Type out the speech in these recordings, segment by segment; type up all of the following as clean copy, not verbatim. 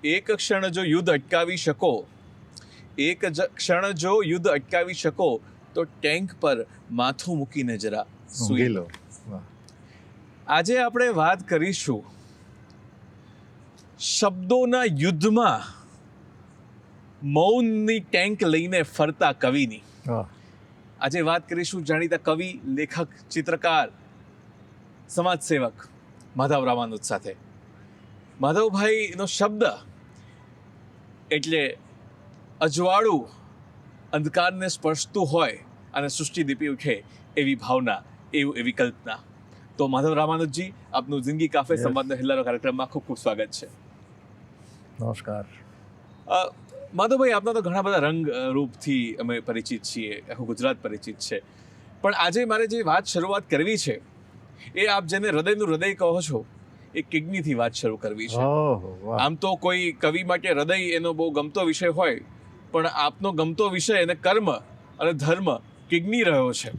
એક ક્ષણ જો યુદ્ધ અટકાવી શકો, ક્ષણ જો યુદ્ધ અટકાવી શકો તો ટેન્ક પર માથું મૂકીને જરા સૂઈ લો. આજે આપણે વાત કરીશું શબ્દોના યુદ્ધમાં મૌનની ટેન્ક લઈને ફરતા કવિની. આજે વાત કરીશું જાણીતા કવિ, લેખક, ચિત્રકાર, સમાજસેવક માધવ રામાનુજ સાથે. માધવભાઈનો શબ્દ એટલે અજવાળું અંધકારને સ્પર્શતું હોય અને સૃષ્ટિ દીપી ઉઠે એવી ભાવના, એવી કલ્પના. તો માધવ રામાનુજજી, આપનું જિંદગી કાફે સંવાદનો હિલ્લારો કાર્યક્રમમાં ખૂબ ખૂબ સ્વાગત છે. નમસ્કાર. માધવભાઈ, આપના તો ઘણા બધા રંગ રૂપથી અમે પરિચિત છીએ, આખું ગુજરાત પરિચિત છે, પણ આજે મારે જે વાત શરૂઆત કરવી છે એ આપ જેને હૃદયનું હૃદય કહો છો એ કિડનીથી વાત શરૂ કરવી છે. આમ તો કોઈ કવિ માટે હૃદય એનો બહુ ગમતો વિષય હોય, પણ આપનો ગમતો વિષય અને કર્મ અને ધર્મ કિડની રહ્યો છે.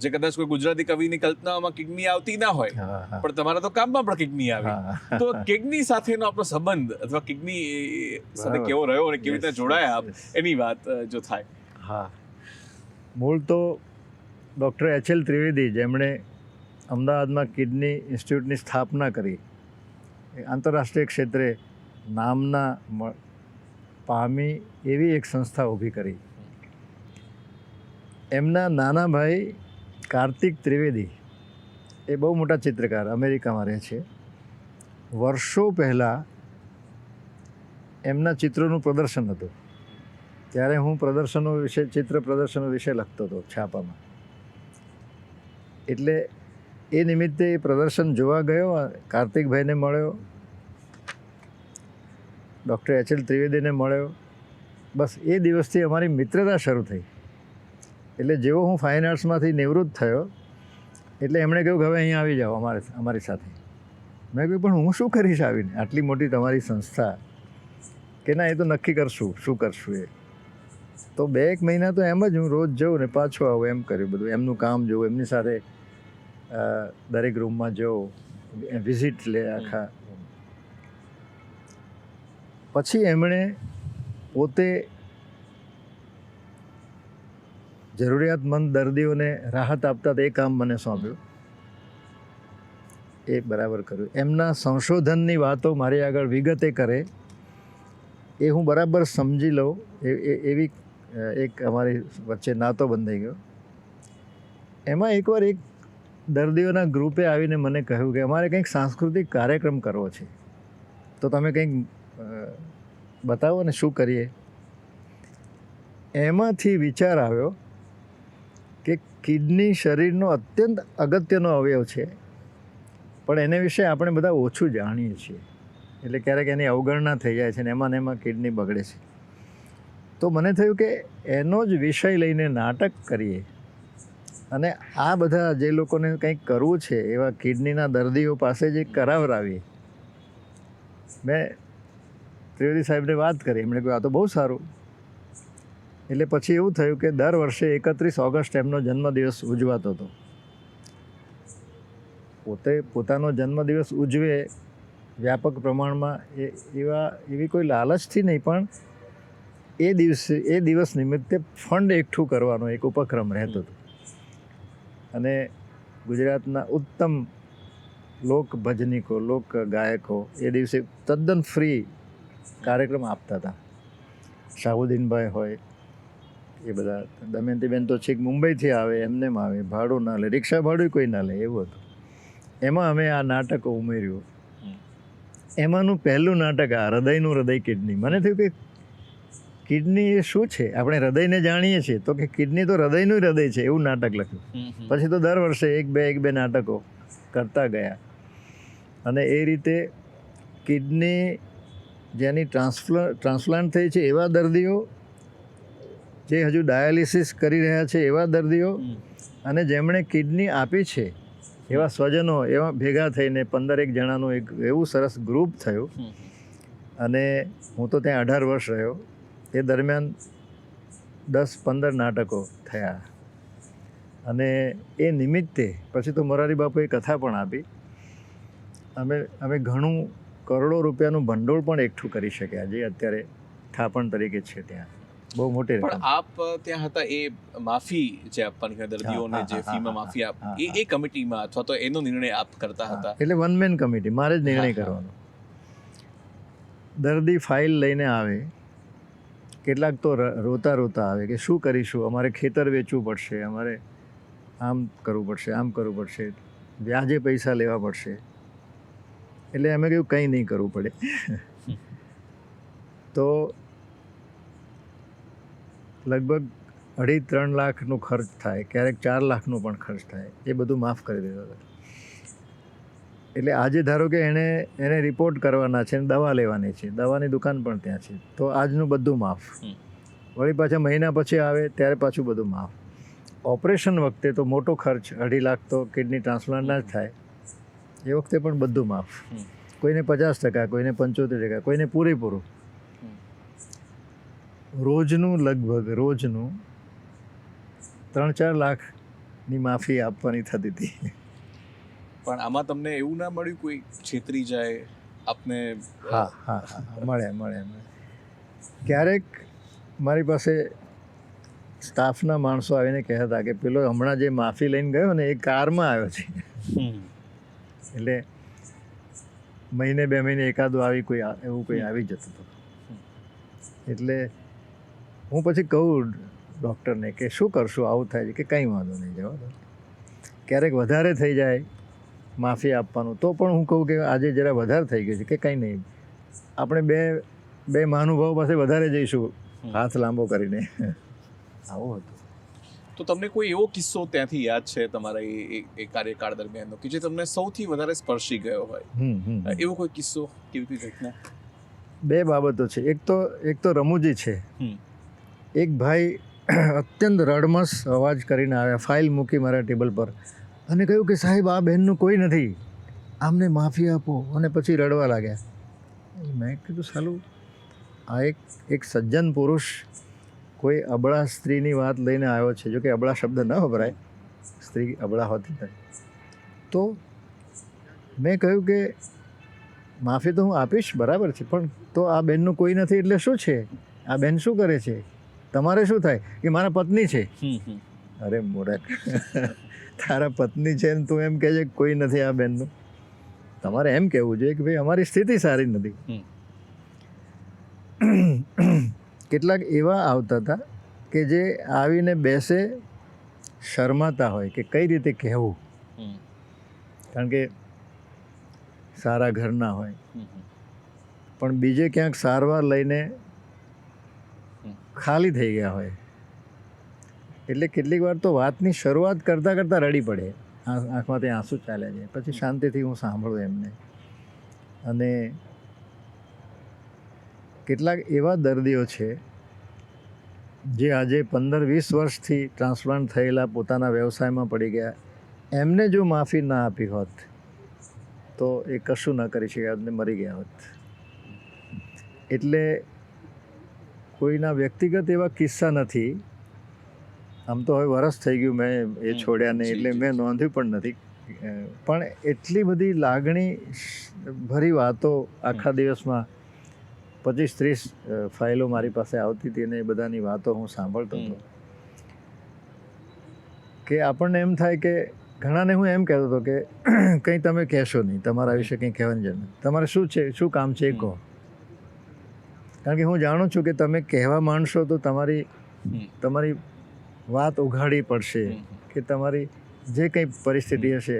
જે કદાચ કોઈ ગુજરાતી કવિની કલ્પનામાં કિડની આવતી ના હોય, પણ તમારા તો કામમાં પણ કિડની આવી. તો કિડની સાથેનો આપણો સંબંધ અથવા કિડની સાથે કેવો રહ્યો અને કેવી રીતે જોડાયા આપ, એની વાત જો થાય. હા, મૂળ તો ડૉક્ટર એચ.એલ. ત્રિવેદી, જેમણે અમદાવાદમાં કિડની ઇન્સ્ટિટ્યૂટની સ્થાપના કરી, આંતરરાષ્ટ્રીય ક્ષેત્રે નામના પામી એવી એક સંસ્થા ઊભી કરી. એમના નાના ભાઈ કાર્તિક ત્રિવેદી એ બહુ મોટા ચિત્રકાર, અમેરિકામાં રહે છે. વર્ષો પહેલાં એમના ચિત્રોનું પ્રદર્શન હતું. ત્યારે હું ચિત્ર પ્રદર્શનો વિશે લખતો હતો છાપામાં. એટલે એ નિમિત્તે એ પ્રદર્શન જોવા ગયો, કાર્તિકભાઈને મળ્યો, ડૉક્ટર એચ.એલ. ત્રિવેદીને મળ્યો. બસ એ દિવસથી અમારી મિત્રતા શરૂ થઈ. એટલે જેવો હું ફાઇન આર્ટ્સમાંથી નિવૃત્ત થયો એટલે એમણે કહ્યું કે હવે અહીંયા આવી જાઓ અમારી સાથે. મેં કહ્યું પણ હું શું કરીશ આવીને, આટલી મોટી તમારી સંસ્થા? કે ના, એ તો નક્કી કરશું શું કરશું એ. તો 2-1 મહિના તો એમ જ હું રોજ જઉં ને પાછો આવું, એમ કર્યું બધું. એમનું કામ જોઉં, એમની સાથે દરેક રૂમમાં જઉં, વિઝિટ લે આખા. પછી એમણે પોતે જરૂરિયાતમંદ દર્દીઓને રાહત આપતા એ કામ મને સોંપ્યું. એ બરાબર કર્યું. એમના સંશોધનની વાતો મારી આગળ વિગતે કરે એ હું બરાબર સમજી લઉં, એવી એક અમારી વચ્ચે નાતો બંધાઈ ગયો. એમાં એકવાર એક દર્દીઓના ગ્રુપે આવીને મને કહ્યું કે અમારે કંઈક સાંસ્કૃતિક કાર્યક્રમ કરવો છે, તો તમે કંઈક બતાવો ને શું કરીએ. એમાંથી વિચાર આવ્યો કે કિડની શરીરનો અત્યંત અગત્યનો અવયવ છે, પણ એને વિશે આપણે બધા ઓછું જાણીએ છીએ. એટલે ક્યારેક એની અવગણના થઈ જાય છે ને એમાં કિડની બગડે છે. તો મને થયું કે એનો જ વિષય લઈને નાટક કરીએ અને આ બધા જે લોકોને કંઈક કરવું છે એવા કિડનીના દર્દીઓ પાસે જ કરાવરાવીએ. મેં ત્રિવેદી સાહેબને વાત કરી, એમણે કહ્યું આ તો બહુ સારું. એટલે પછી એવું થયું કે દર વર્ષે 31 ઓગસ્ટ એમનો જન્મદિવસ ઉજવાતો હતો. પોતાનો જન્મદિવસ ઉજવે વ્યાપક પ્રમાણમાં એવી કોઈ લાલચથી નહીં, પણ એ દિવસ નિમિત્તે ફંડ એકઠું કરવાનો એક ઉપક્રમ રહેતો હતો. અને ગુજરાતના ઉત્તમ લોક ભજનીકો, લોક ગાયકો એ દિવસે તદ્દન ફ્રી કાર્યક્રમ આપતા હતા. શાહુદ્દીનભાઈ હોય, એ બધા, દમયંતીબેન તો છેક મુંબઈથી આવે, એમને આવે, ભાડું ના લે, રિક્ષા ભાડું કોઈ ના લે, એવું હતું. એમાં અમે આ નાટકો ઉમેર્યું. એમાંનું પહેલું નાટક આ હૃદયનું હૃદય કિડની. મને થયું કે કિડની એ શું છે? આપણે હૃદયને જાણીએ છીએ, તો કે કિડની તો હૃદયનું હૃદય છે, એવું નાટક લખ્યું. પછી તો દર વર્ષે એક બે નાટકો કરતા ગયા. અને એ રીતે કિડની જેની ટ્રાન્સપ્લાન્ટ થઈ છે એવા દર્દીઓ, જે હજુ ડાયાલિસિસ કરી રહ્યા છે એવા દર્દીઓ, અને જેમણે કિડની આપી છે એવા સ્વજનો, એવા ભેગા થઈને 15 જણાનું એક એવું સરસ ગ્રુપ થયું. અને હું તો ત્યાં 18 વર્ષ રહ્યો. એ દરમિયાન 10-15 નાટકો થયા. અને એ નિમિત્તે પછી તો મોરારી બાપુએ કથા પણ આપી. અમે ઘણું કરોડો રૂપિયાનું ભંડોળ પણ એકઠું કરી શક્યા, જે અત્યારે થાપણ તરીકે છે ત્યાં. બહુ મોટી પણ રકમ. આપ ત્યાં હતા એ માફી જે આપવાની હોય દર્દીઓને, હા, જે હા, ફીમાં હા, માફી આપ હા, એ કમિટીમાં અથવા તો એનો નિર્ણય આપ કરતા હતા? એટલે વન મેન કમિટી, મારે જ નિર્ણય હા, હા. કરવાનો. દર્દી ફાઇલ લઈને આવે, કેટલાક તો રોતા રોતા આવે કે શું કરીશું, અમારે ખેતર વેચવું પડશે, અમારે આમ કરવું પડશે, આમ કરવું પડશે, વ્યાજે પૈસા લેવા પડશે. એટલે અમે કહ્યું કંઈ નહીં કરવું પડે. તો લગભગ 2.5-3 લાખનો ખર્ચ થાય, ક્યારેક 4 લાખનો પણ ખર્ચ થાય, એ બધું માફ કરી દેતા હતા. એટલે આજે ધારો કે એને રિપોર્ટ કરવાના છે, દવા લેવાની છે, દવાની દુકાન પણ ત્યાં છે, તો આજનું બધું માફ. વળી પાછા મહિના પછી આવે ત્યારે પાછું બધું માફ. ઓપરેશન વખતે તો મોટો ખર્ચ 2.5 લાખ તો કિડની ટ્રાન્સપ્લાન્ટના જ થાય, એ વખતે પણ બધું માફ. કોઈને 50%, કોઈને 75%, કોઈને પૂરેપૂરું. રોજનું 3-4 લાખની માફી આપવાની થતી હતી. પણ આમાં તમને એવું ના મળ્યું કોઈ છેતરી જાય આપને? હા, મળે. ક્યારેક મારી પાસે સ્ટાફના માણસો આવીને કહેતા હતા કે પેલો હમણાં જે માફી લઈને ગયો ને એ કારમાં આવ્યો છે. એટલે મહિને 2 મહિને એકાદું એવું કોઈ આવી જતું હતું. એટલે હું પછી કહું ડૉક્ટરને કે શું કરશું, આવું થાય છે, કે કંઈ વાંધો નહીં, જવા દો. ક્યારેક વધારે થઈ જાય માફી આપવાનું, તો પણ હું કહું કે આજે જરા વધારે થઈ ગયું છે, કે કંઈ નહીં, આપણે બે મહાનુભાવો પાસે વધારે જઈશું હાથ લાંબો કરીને. આવું હતું. તો તમને કોઈ એવો કિસ્સો ત્યાંથી યાદ છે તમારા એ કાર્યકાળ દરમિયાનનો કે જે તમને સૌથી વધારે સ્પર્શી ગયો હોય? એવો કોઈ કિસ્સો, કેવી કોઈ ઘટના? 2 બાબતો છે. એક તો રમૂજી છે. એક ભાઈ અત્યંત રડમસ અવાજ કરીને આવ્યા, ફાઇલ મૂકી મારા ટેબલ પર અને કહ્યું કે સાહેબ આ બહેનનું કોઈ નથી, આમને માફી આપો, અને પછી રડવા લાગ્યા. મેં કીધું સાલું આ એક સજ્જન પુરુષ કોઈ અબળા સ્ત્રીની વાત લઈને આવ્યો છે, જો કે અબળા શબ્દ ન વપરાય, સ્ત્રી અબળા હોતી નથી. તો મેં કહ્યું કે માફી તો હું આપીશ, બરાબર છે, પણ તો આ બહેનનું કોઈ નથી એટલે શું છે? આ બહેન શું કરે છે? તમારે શું થાય? કે મારા પત્ની છે. અરે મૂરખ, તારા પત્ની છે ને તું એમ કહે છે કોઈ નથી આ બહેનનું? તમારે એમ કહેવું જોઈએ કે ભાઈ અમારી સ્થિતિ સારી નથી. કેટલાક એવા આવતા હતા કે જે આવીને બેસે, શરમાતા હોય કે કઈ રીતે કહેવું, કારણ કે સારા ઘરના હોય, પણ બીજે ક્યાંક સારવાર લઈને ખાલી થઈ ગયા હોય. એટલે કેટલીક વાર તો વાતની શરૂઆત કરતાં રડી પડે, આંખમાંથી આંસુ ચાલ્યા જાય, પછી શાંતિથી હું સાંભળું એમને. અને કેટલાક એવા દર્દીઓ છે જે આજે 15-20 વર્ષથી ટ્રાન્સપ્લાન્ટ થયેલા પોતાના વ્યવસાયમાં પડી ગયા, એમને જો માફી ના આપી હોત તો એ કશું ન કરી શક્યા હોત ને મરી ગયા હોત. એટલે કોઈના વ્યક્તિગત એવા કિસ્સા નથી. આમ તો હવે વરસ થઈ ગયું મેં એ છોડ્યા નહીં, એટલે મેં નોંધ્યું પણ નથી. પણ એટલી બધી લાગણી ભરી વાતો આખા દિવસમાં 25-30 ફાઇલો મારી પાસે આવતી હતી, અને એ બધાની વાતો હું સાંભળતો હતો કે આપણને એમ થાય કે ઘણાને હું એમ કહેતો હતો કે કંઈ તમે કહેશો નહીં, તમારા વિશે કંઈ કહેવાની જરૂર નથી, તમારે શું છે, શું કામ છે એ કહો. કારણ કે હું જાણું છું કે તમે કહેવા માંડશો તો તમારી વાત ઉઘાડી પડશે, કે તમારી જે કંઈ પરિસ્થિતિ હશે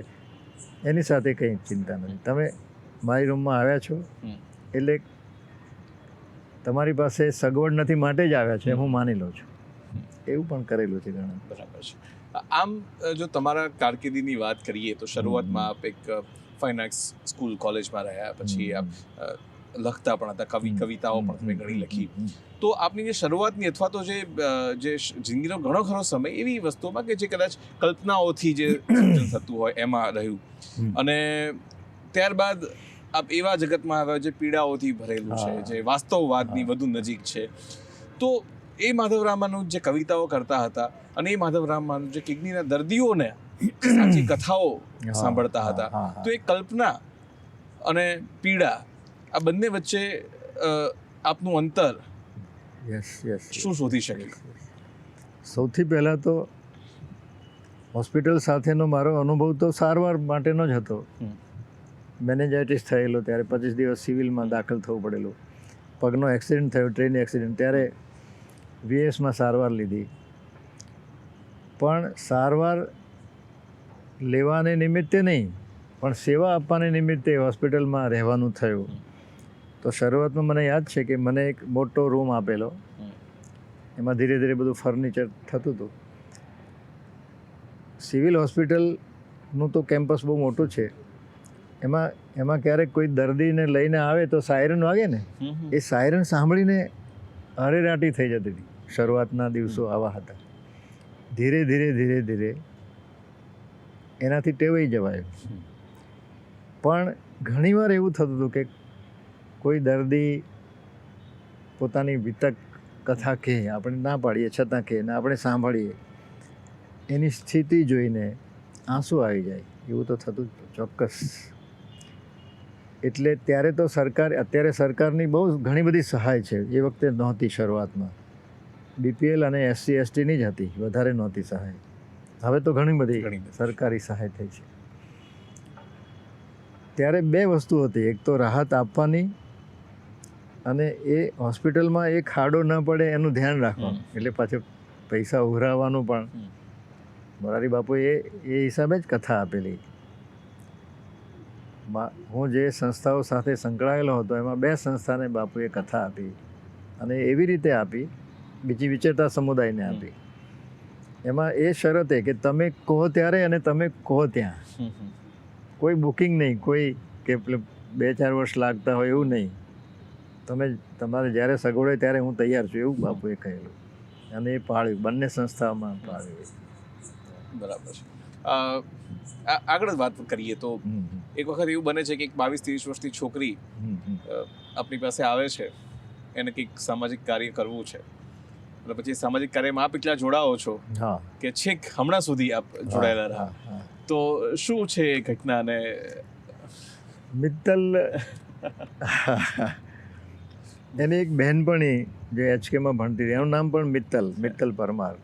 એની સાથે કંઈ ચિંતા નથી. તમે મારી રૂમમાં આવ્યા છો એટલે તમારી પાસે સગવડ નથી માટે જ આવ્યા છે, હું માની લઉં છું. એવું પણ કરેલું છે ઘણા. બરાબર છે. આમ જો તમારા કારકિર્દીની વાત કરીએ તો શરૂઆતમાં આપ એક ફાઇન આર્ટ્સ સ્કૂલ કોલેજમાં રહ્યા, પછી આપ લખતા પણ હતા, કવિતાઓ પણ તમે ઘણી લખી. તો આપની જે શરૂઆતની અથવા તો જે જિંદગીનો ઘણો ખરો સમય એવી વસ્તુઓમાં કે જે કદાચ કલ્પનાઓથી જે સર્જન થતું હોય એમાં રહ્યું, અને ત્યારબાદ આપ એવા જગતમાં આવ્યા જે પીડાઓથી ભરેલું છે, જે વાસ્તવવાદની વધુ નજીક છે. તો એ માધવ રામાનું જે કવિતાઓ કરતા હતા અને એ માધવ રામાનું જે કિડનીના દર્દીઓને સાચી કથાઓ સાંભળતા હતા, તો એ કલ્પના અને પીડા આ બંને વચ્ચે આપનું અંતર યસ યસ શું શોધી શકે? સૌથી પહેલાં તો હોસ્પિટલ સાથેનો મારો અનુભવ તો સારવાર માટેનો જ હતો. મેનેજાઇટિસ થયેલો ત્યારે 25 દિવસ સિવિલમાં દાખલ થવું પડેલું. પગનો એક્સિડન્ટ થયો, ટ્રેન એક્સિડન્ટ, ત્યારે વીએસમાં સારવાર લીધી. પણ સારવાર લેવાને નિમિત્તે નહીં, પણ સેવા આપવાને નિમિત્તે હોસ્પિટલમાં રહેવાનું થયું. તો શરૂઆતમાં મને યાદ છે કે મને એક મોટો રૂમ આપેલો, એમાં ધીરે ધીરે બધું ફર્નિચર થતું હતું. સિવિલ હોસ્પિટલનું તો કેમ્પસ બહુ મોટું છે. એમાં ક્યારેક કોઈ દર્દીને લઈને આવે તો સાયરન વાગે ને, એ સાયરન સાંભળીને અરેરાટી થઈ જતી હતી. શરૂઆતના દિવસો આવા હતા. ધીરે ધીરે ધીરે ધીરે એનાથી ટેવાઈ જવાયું. પણ ઘણીવાર એવું થતું હતું કે કોઈ દર્દી પોતાની વિતક કથા કહે, આપણે ના પાડીએ છતાં કહે ને આપણે સાંભળીએ, એની સ્થિતિ જોઈને આંસુ આવી જાય, એવું તો થતું ચોક્કસ. એટલે ત્યારે તો અત્યારે સરકારની બહુ ઘણી બધી સહાય છે, એ વખતે નહોતી. શરૂઆતમાં બીપીએલ અને SC STની જ હતી, વધારે નહોતી સહાય. હવે તો ઘણી બધી સરકારી સહાય થઈ છે. ત્યારે બે વસ્તુ હતી, એક તો રાહત આપવાની અને એ હોસ્પિટલમાં એ ખાડો ન પડે એનું ધ્યાન રાખવાનું. એટલે પાછું પૈસા ઉઘરાવવાનું પણ મોરારી બાપુએ એ હિસાબે જ કથા આપેલી. હું જે સંસ્થાઓ સાથે સંકળાયેલો હતો એમાં 2 સંસ્થાને બાપુએ કથા આપી, અને એવી રીતે આપી, બીજી વિચરતા સમુદાયને આપી. એમાં એ શરતે કે તમે કહો ત્યારે અને તમે કહો ત્યાં, કોઈ બુકિંગ નહીં, કોઈ કે 2-4 વર્ષ લાગતા હોય એવું નહીં. તમારે જ્યારે સગવડ હોય ત્યારે હું તૈયાર છું, એવું બાપુએ કહેલું. અને એ પાળ્યું, બંને સંસ્થાઓમાં પાળ્યું. બરાબર છે. આગળ વાત કરીએ તો એક વખત એવું બને છે કે એક 22-23 વર્ષની છોકરી આપણી પાસે આવે છે, એને કંઈક સામાજિક કાર્ય કરવું છે, અને પછી સામાજિક કાર્યમાં આપ એટલા જોડાઓ છો કે છેક હમણાં સુધી આપ જોડાયેલા રહ્યા. તો શું છે એ ઘટનાને? મિત્તલ એની એક બહેનપણી જે HKમાં ભણતી હતી, એનું નામ પણ મિત્તલ પરમાર.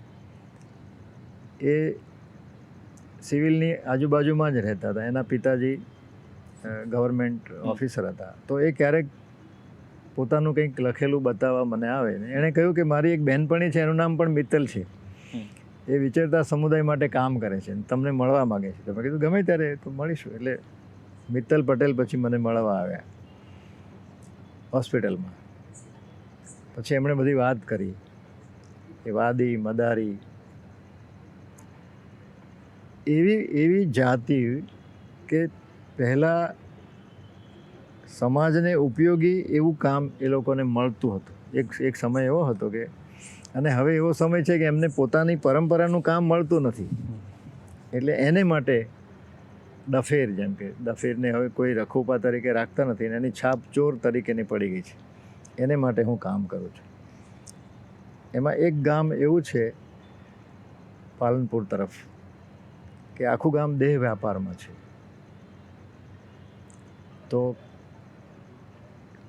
એ સિવિલની આજુબાજુમાં જ રહેતા હતા. એના પિતાજી ગવર્મેન્ટ ઓફિસર હતા. તો એ ક્યારેક પોતાનું કંઈક લખેલું બતાવવા મને આવે ને એણે કહ્યું કે મારી એક બહેનપણી છે, એનું નામ પણ મિત્તલ છે, એ વિચરતા સમુદાય માટે કામ કરે છે, તમને મળવા માગે છે. તો મેં કીધું ગમે ત્યારે તો મળીશું. એટલે મિત્તલ પટેલ પછી મને મળવા આવ્યા હોસ્પિટલમાં. પછી એમણે બધી વાત કરી, એ વાદી મદારી એવી જાતિ કે પહેલાં સમાજને ઉપયોગી એવું કામ એ લોકોને મળતું હતું. એક સમય એવો હતો કે, અને હવે એવો સમય છે કે એમને પોતાની પરંપરાનું કામ મળતું નથી. એટલે એને માટે ડફેર, જેમ કે ડફેરને હવે કોઈ રખોપા તરીકે રાખતા નથી, એની છાપ ચોર તરીકેની પડી ગઈ છે. એને માટે હું કામ કરું છું. એમાં એક ગામ એવું છે પાલનપુર તરફ કે આખું ગામ દેહ વ્યાપારમાં છે. તો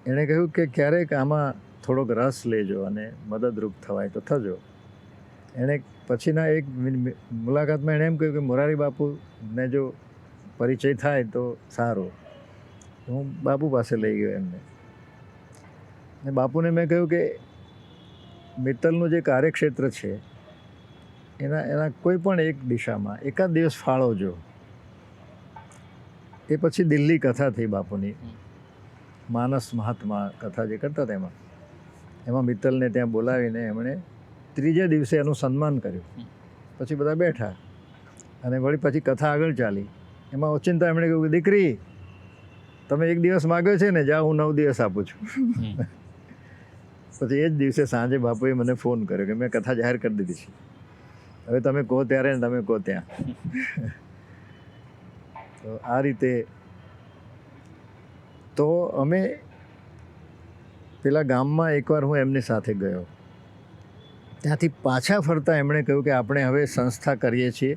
એણે કહ્યું કે ક્યારેક આમાં થોડોક રસ લેજો અને મદદરૂપ થવાય તો થજો. એણે પછીના એક મુલાકાતમાં એણે એમ કહ્યું કે મોરારી બાપુને જો પરિચય થાય તો સારું. હું બાપુ પાસે લઈ ગયો એમને, અને બાપુને મેં કહ્યું કે મિત્તલનું જે કાર્યક્ષેત્ર છે એના કોઈ પણ એક દિશામાં એકાદ દિવસ ફાળવજો. એ પછી દિલ્હી કથા થઈ બાપુની, માનસ મહાત્મા કથા જે કરતા હતા એમાં મિત્તલને ત્યાં બોલાવીને એમણે 3જે દિવસે એનું સન્માન કર્યું. પછી બધા બેઠા અને વળી પછી કથા આગળ ચાલી. એમાં ઓચિંતા એમણે કહ્યું કે દીકરી, તમે 1 દિવસ માગ્યો છે ને, જાઓ હું 9 દિવસ આપું છું. પછી એ જ દિવસે સાંજે બાપુએ મને ફોન કર્યો કે મેં કથા જાહેર કરી દીધી છે, હવે તમે કહો ત્યારે ને તમે કહો ત્યાં. તો આ રીતે તો અમે પેલા ગામમાં એકવાર હું એમની સાથે ગયો. ત્યાંથી પાછા ફરતા એમણે કહ્યું કે આપણે હવે સંસ્થા કરીએ છીએ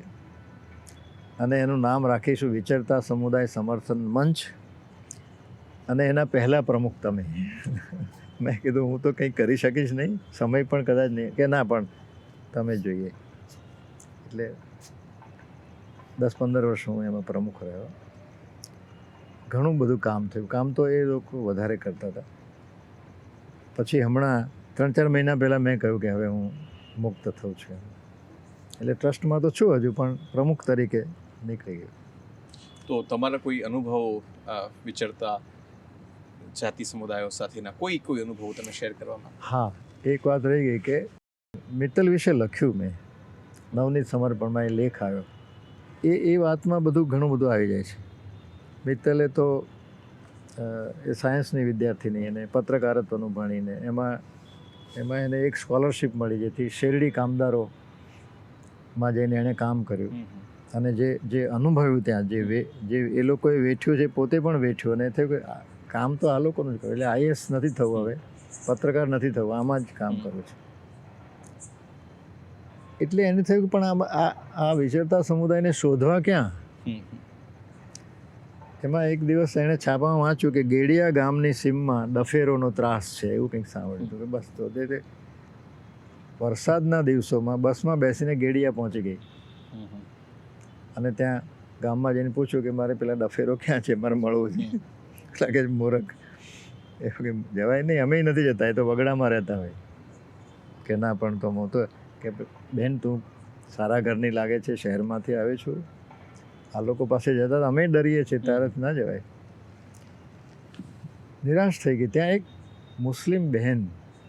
અને એનું નામ રાખીશું વિચરતા સમુદાય સમર્થન મંચ. અને એના પહેલાં પ્રમુખ તમે. મેં કીધું હું તો કંઈ કરી શકીશ નહીં, સમય પણ કદાચ નહીં, કે ના પણ તમે જોઈએ. એટલે 10-15 વર્ષ હું એમાં પ્રમુખ રહ્યો. ઘણું બધું કામ થયું. કામ તો એ લોકો વધારે કરતા હતા. પછી હમણાં 3-4 મહિના પહેલાં મેં કહ્યું કે હવે હું મુક્ત થઉં છું. એટલે ટ્રસ્ટમાં તો છું હજુ, પણ પ્રમુખ તરીકે નીકળી ગયો. તો તમારા કોઈ અનુભવો વિચરતા જાતિ સમુદાયો સાથેના કોઈ અનુભવો તમે શેર કરવામાં? હા, એક વાત રહી ગઈ કે મિત્તલ વિશે લખ્યું મેં, નવનીત સમર્પણમાં એ લેખ આવ્યો. એ વાતમાં બધું ઘણું બધું આવી જાય છે. મિત્તલે તો એ સાયન્સની વિદ્યાર્થીની એને પત્રકારત્વનું ભણીને એમાં એને એક સ્કોલરશિપ મળી, જેથી શેરડી કામદારોમાં જઈને એણે કામ કર્યું. અને જે અનુભવ્યું ત્યાં, જે એ લોકોએ વેઠ્યું છે, પોતે પણ વેઠ્યું, અને થયું કે કામ તો આ લોકોનું જ કર્યું. એટલે આઈએએસ નથી થવું, હવે પત્રકાર નથી થવું, આમાં જ કામ કરવું છે. એટલે એને થયું કે પણ આ વિચરતા સમુદાયને શોધવા ક્યાં? એમાં એક દિવસ એણે છાપામાં વાંચ્યું કે ગેડિયા ગામની સીમમાં ડફેરોનો ત્રાસ છે, એવું કંઈક સાંભળ્યું હતું. કે બસ તો તે વરસાદના દિવસોમાં બસમાં બેસીને ગેડિયા પહોંચી ગઈ. અને ત્યાં ગામમાં જઈને પૂછ્યું કે મારે પેલા ડફેરો ક્યાં છે, મારે મળવું છે. લાગે છે મૂરખ, એવું કે જવાય નહીં, અમે નથી જતા, એ તો વગડામાં રહેતા હોય. કે ના પણ તો હું તો કે બેન તું સારા ઘરની લાગે છે, શહેરમાંથી આવે છું, આ લોકો પાસે જતા અમે ડરીએ છીએ, તારે ના જવાય. નિરાશ થઈ ગઈ. ત્યાં એક મુસ્લિમ બહેન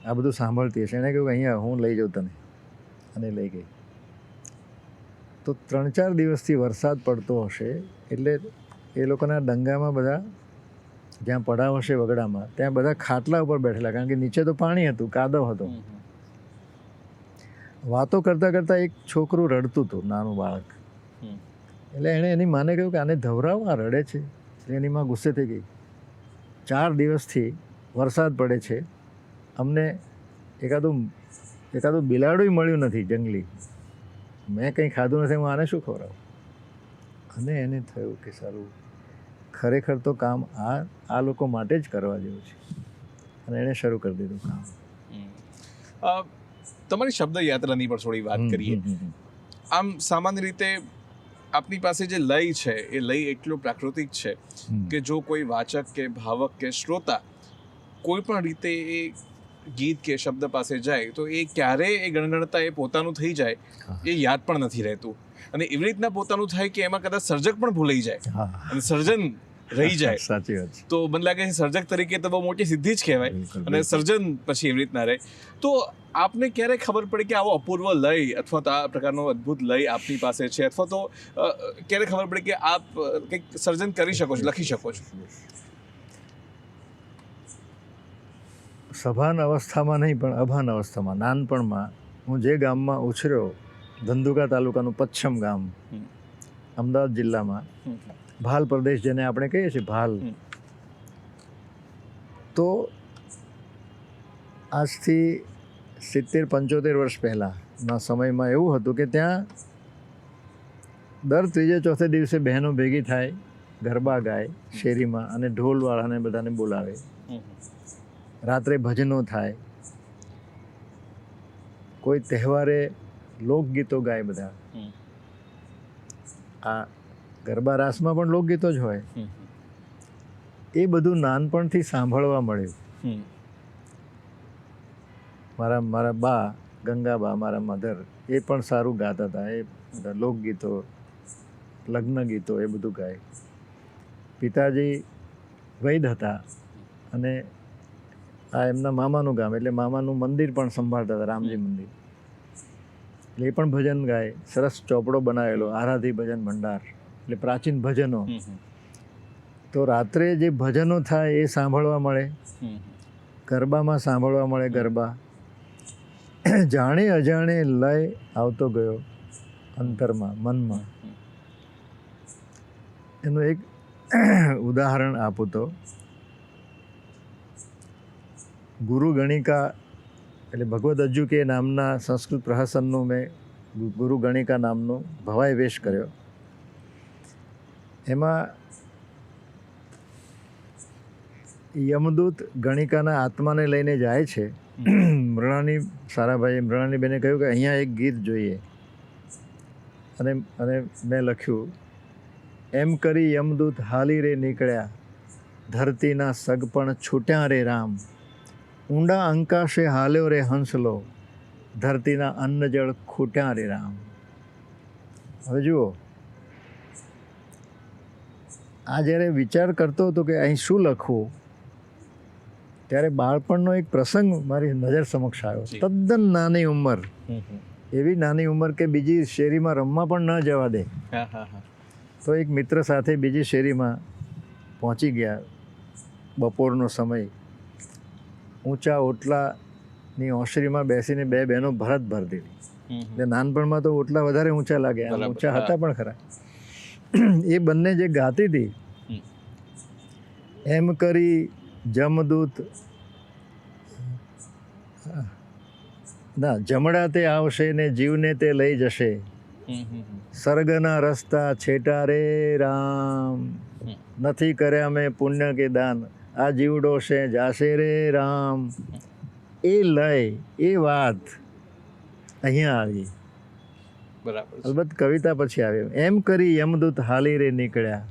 આ બધું સાંભળતી હશે, એણે કહ્યું કે અહીંયા હું લઈ જાઉં તને, અને લઈ ગઈ. તો 3-4 દિવસથી વરસાદ પડતો હશે, એટલે એ લોકોના ડંગામાં બધા જ્યાં પડાવ હશે વગડામાં, ત્યાં બધા ખાટલા ઉપર બેઠેલા, કારણ કે નીચે તો પાણી હતું, કાદવ હતો. વાતો કરતાં કરતાં એક છોકરું રડતું હતું, નાનું બાળક. એટલે એણે એની માને કહ્યું કે આને ધવરાવો, આ રડે છે. એટલે એની માં ગુસ્સે થઈ ગઈ. 4 દિવસથી વરસાદ પડે છે, અમને એકાદું બિલાડું મળ્યું નથી જંગલી, મેં કંઈ ખાધું નથી, હું આને શું ખવડાવું? અને એને થયું કે સારું, ખરેખર તો કામ આ લોકો માટે જ કરવા જેવું છે. અને એણે શરૂ કરી દીધું કામ. તમારી શબ્દ યાત્રાની પણ થોડી વાત કરીએ. આમ સામાન્ય રીતે આપની પાસે જે લય છે, એ લય એટલો પ્રાકૃતિક છે કે જો કોઈ વાચક કે ભાવક કે શ્રોતા કોઈ પણ રીતે એ ગીત કે શબ્દ પાસે જાય તો એ ક્યારેય એ ગણગણતા એ પોતાનું થઈ જાય, એ યાદ પણ નથી રહેતું. અને એવી રીતના પોતાનું થાય કે એમાં કદાચ સર્જક પણ ભૂલાઈ જાય અને સર્જન રહી જાય. સાચી વાત છે. તો મને લાગે છે સર્જક તરીકે તો બહુ મોટી સિદ્ધિ જ કહેવાય, અને સર્જન પછી એવી રીતના રહે. તો આપને ક્યારે ખબર પડે કે આવો અપૂર્વ લય અથવા તો આ પ્રકારનો અદ્ભુત લય આપની પાસે છે, અથવા તો ક્યારે ખબર પડે કે આપ કંઈક સર્જન કરી શકો છો, લખી શકો છો? સભાન અવસ્થામાં નહીં, પણ અભાન અવસ્થામાં, નાનપણમાં હું જે ગામમાં ઉછર્યો, ધંધુકા તાલુકાનું પચ્છમ ગામ, અમદાવાદ જિલ્લામાં, ભાલ પ્રદેશ જેને આપણે કહીએ છીએ, ભાલ. તો આજથી 70-75 વર્ષ પહેલાંના સમયમાં એવું હતું કે ત્યાં દર 3-4 દિવસે બહેનો ભેગી થાય, ગરબા ગાય શેરીમાં, અને ઢોલવાળાને બધાને બોલાવે, રાત્રે ભજનો થાય, કોઈ તહેવારે લોકગીતો ગાય બધા. આ ગરબા રાસમાં પણ લોકગીતો જ હોય. એ બધું નાનપણથી સાંભળવા મળ્યું. મારા બા, ગંગાબા, મારા મધર, એ પણ સારું ગાતા હતા. એ બધા લોકગીતો, લગ્ન ગીતો એ બધું ગાય. પિતાજી વૈદ હતા, અને આ એમના મામાનું ગામ, એટલે મામાનું મંદિર પણ સંભાળતા હતા, રામજી મંદિર. એટલે એ પણ ભજન ગાય. સરસ ચોપડો બનાવેલો, આરાધી ભજન ભંડાર, એટલે પ્રાચીન ભજનો. તો રાત્રે જે ભજનો થાય એ સાંભળવા મળે, ગરબામાં સાંભળવા મળે ગરબા. જાણે અજાણે લય આવતો ગયો અંતરમાં, મનમાં. એનું એક ઉદાહરણ આપું તો, ગુરુ ગણિકા એટલે ભગવદ અજ્જુ કે નામના સંસ્કૃત પ્રહસનનું મેં ગુરુ ગણિકા નામનો ભવાઈ વેશ કર્યો. એમાં યમદૂત ગણિકાના આત્માને લઈને જાય છે. મૃણાની સારાભાઈએ મૃણાની બેને કહ્યું કે અહીંયા એક ગીત જોઈએ, અને મેં લખ્યું, એમ કરી યમદૂત હાલી રે નીકળ્યા, ધરતીના સગપણ છૂટ્યા રે રામ, ઊંડા અંકાશે હાલ્યો રે હંસલો, ધરતીના અન્ન જળ ખૂટ્યા રે રામ. હવે જુઓ, આ જ્યારે વિચાર કરતો હતો કે અહીં શું લખવું, ત્યારે બાળપણનો એક પ્રસંગ મારી નજર સમક્ષ આવ્યો. તદ્દન નાની ઉંમર, એવી નાની ઉંમર કે બીજી શેરીમાં રમવા પણ ન જવા દે. તો એક મિત્ર સાથે બીજી શેરીમાં પહોંચી ગયા. બપોરનો સમય, ઊંચા ઓટલાની ઓસરીમાં બેસીને બે બહેનો ભરત ભરતી હતી. એટલે નાનપણમાં તો ઓટલા વધારે ઊંચા લાગે, ઊંચા હતા પણ ખરા. એ બંને જે ગાતી હતી, એમ કરી જમદૂત ના જમણા તે આવશે ને જીવને તે લઈ જશે, સ્વર્ગના રસ્તા છેટા રે રામ, નથી કર્યા મેં પુણ્ય કે દાન, આ જીવડો છે જાશે રે રામ. એ લય, એ વાત અહીંયા આવી. બરાબર. અલબત્ત કવિતા પછી આવી. એમ કરી યમદૂત હાલી રે નીકળ્યા,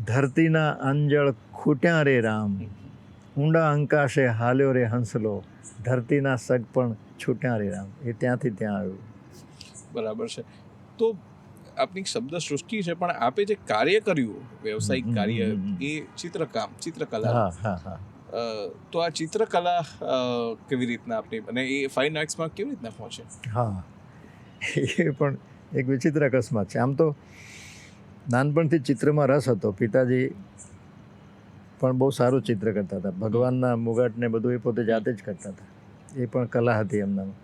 ધરતીના અંજળ ખૂટ્યા રે રામ, ઊંડા અંકાશે હાલ્યો રે હંસલો, ધરતીના સગ પણ છૂટ્યા રે રામ. એ ત્યાંથી ત્યાં આવ્યું. બરાબર છે. તો આપની શબ્દ સૃષ્ટિ છે, પણ આપે જે કાર્ય કર્યું, વ્યવસાયિક કાર્ય, એ ચિત્રકામ, ચિત્રકલા. હા હા હા. તો આ ચિત્રકલા કેવી રીતના આપની, અને એ ફાઇન આર્ટ્સમાં કેવી રીતના પહોંચે? હા, એ પણ એક વિચિત્ર અકસ્માત છે. આમ તો નાનપણથી ચિત્રમાં રસ હતો. પિતાજી પણ બહુ સારું ચિત્ર કરતા હતા. ભગવાનના મુગાટને બધું એ પોતે જાતે જ કરતા હતા. એ પણ કલા હતી એમનામાં.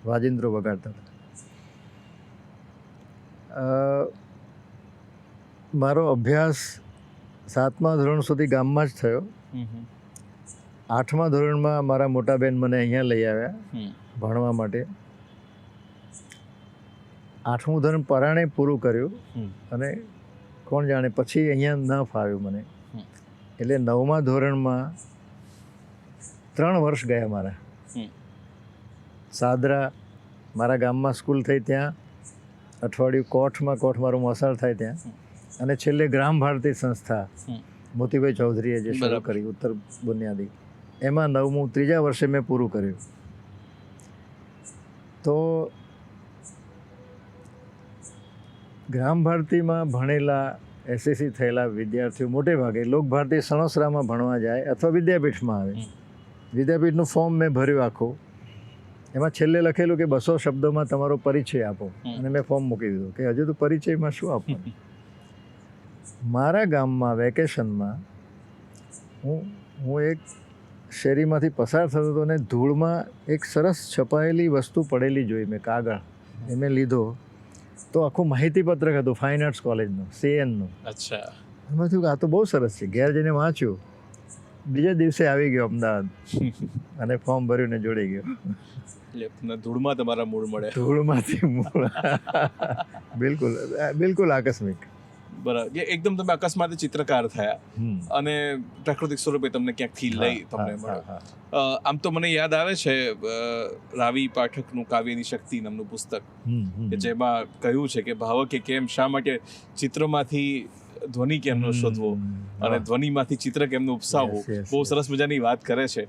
વાજિંત્રો વગાડતા હતા. મારો અભ્યાસ 7મા ધોરણ સુધી ગામમાં જ થયો. 8મા ધોરણમાં મારા મોટા બેન મને અહીંયા લઈ આવ્યા ભણવા માટે. 8મું ધોરણ પરાણે પૂરું કર્યું, અને કોણ જાણે પછી અહીંયા ન ફાવ્યું મને. એટલે 9મા ધોરણમાં 3 વર્ષ ગયા મારા. સાદરા મારા ગામમાં સ્કૂલ થઈ, ત્યાં અઠવાડિયું કોઠ મારું મોસાળ થાય ત્યાં, અને છેલ્લે ગ્રામ ભારતી સંસ્થા મોતીભાઈ ચૌધરીએ જે શરૂ કરી, ઉત્તર બુનિયાદી, એમાં 9મું 3જા વર્ષે મેં પૂરું કર્યું. તો ગ્રામ ભારતીમાં ભણેલા એસએસસી થયેલા વિદ્યાર્થીઓ મોટે ભાગે લોકભારતી સણોસરામાં ભણવા જાય અથવા વિદ્યાપીઠમાં આવે. વિદ્યાપીઠનું ફોર્મ મેં ભર્યું આખું. એમાં છેલ્લે લખેલું કે 200 શબ્દોમાં તમારો પરિચય આપો, અને મેં ફોર્મ મૂકી દીધું કે હજુ તો પરિચયમાં શું આપવાનું. મારા ગામમાં વેકેશનમાં હું એક શેરીમાંથી પસાર થતો હતો, અને ધૂળમાં એક સરસ છપાયેલી વસ્તુ પડેલી જોઈ મેં, કાગળ. એ મેં લીધો તો આખું માહિતીપત્રક હતું ફાઇન આર્ટ્સ કોલેજનું, CNનું. અચ્છા. એમાં થયું કે આ તો બહુ સરસ છે. ઘેર જઈને વાંચ્યું. બીજા દિવસે આવી ગયો અમદાવાદ, અને ફોર્મ ભર્યું ને જોડી ગયો. ધૂળમાં તમારા મૂળ મળે. ધૂળમાંથી મૂળ. બિલકુલ આકસ્મિક. બરાબર. એકદમ તમે અકસ્માતે ચિત્રકાર થયા, અને પ્રાકૃતિક સ્વરૂપે તમને ક્યાંકથી લઈ તમને મળ્યો. આમ તો મને યાદ આવે છે રાવી પાઠકનું કાવ્યની શક્તિ નામનું પુસ્તક, કે જેમાં કહ્યું છે કે ભાવકે કેમ, શા માટે ચિત્રમાંથી ધ્વનિ કેમનો શોધવો, અને ધ્વનિમાંથી ચિત્ર કેમનું ઉપસાવવું. બહુ સરસ મજાની વાત કરે છે.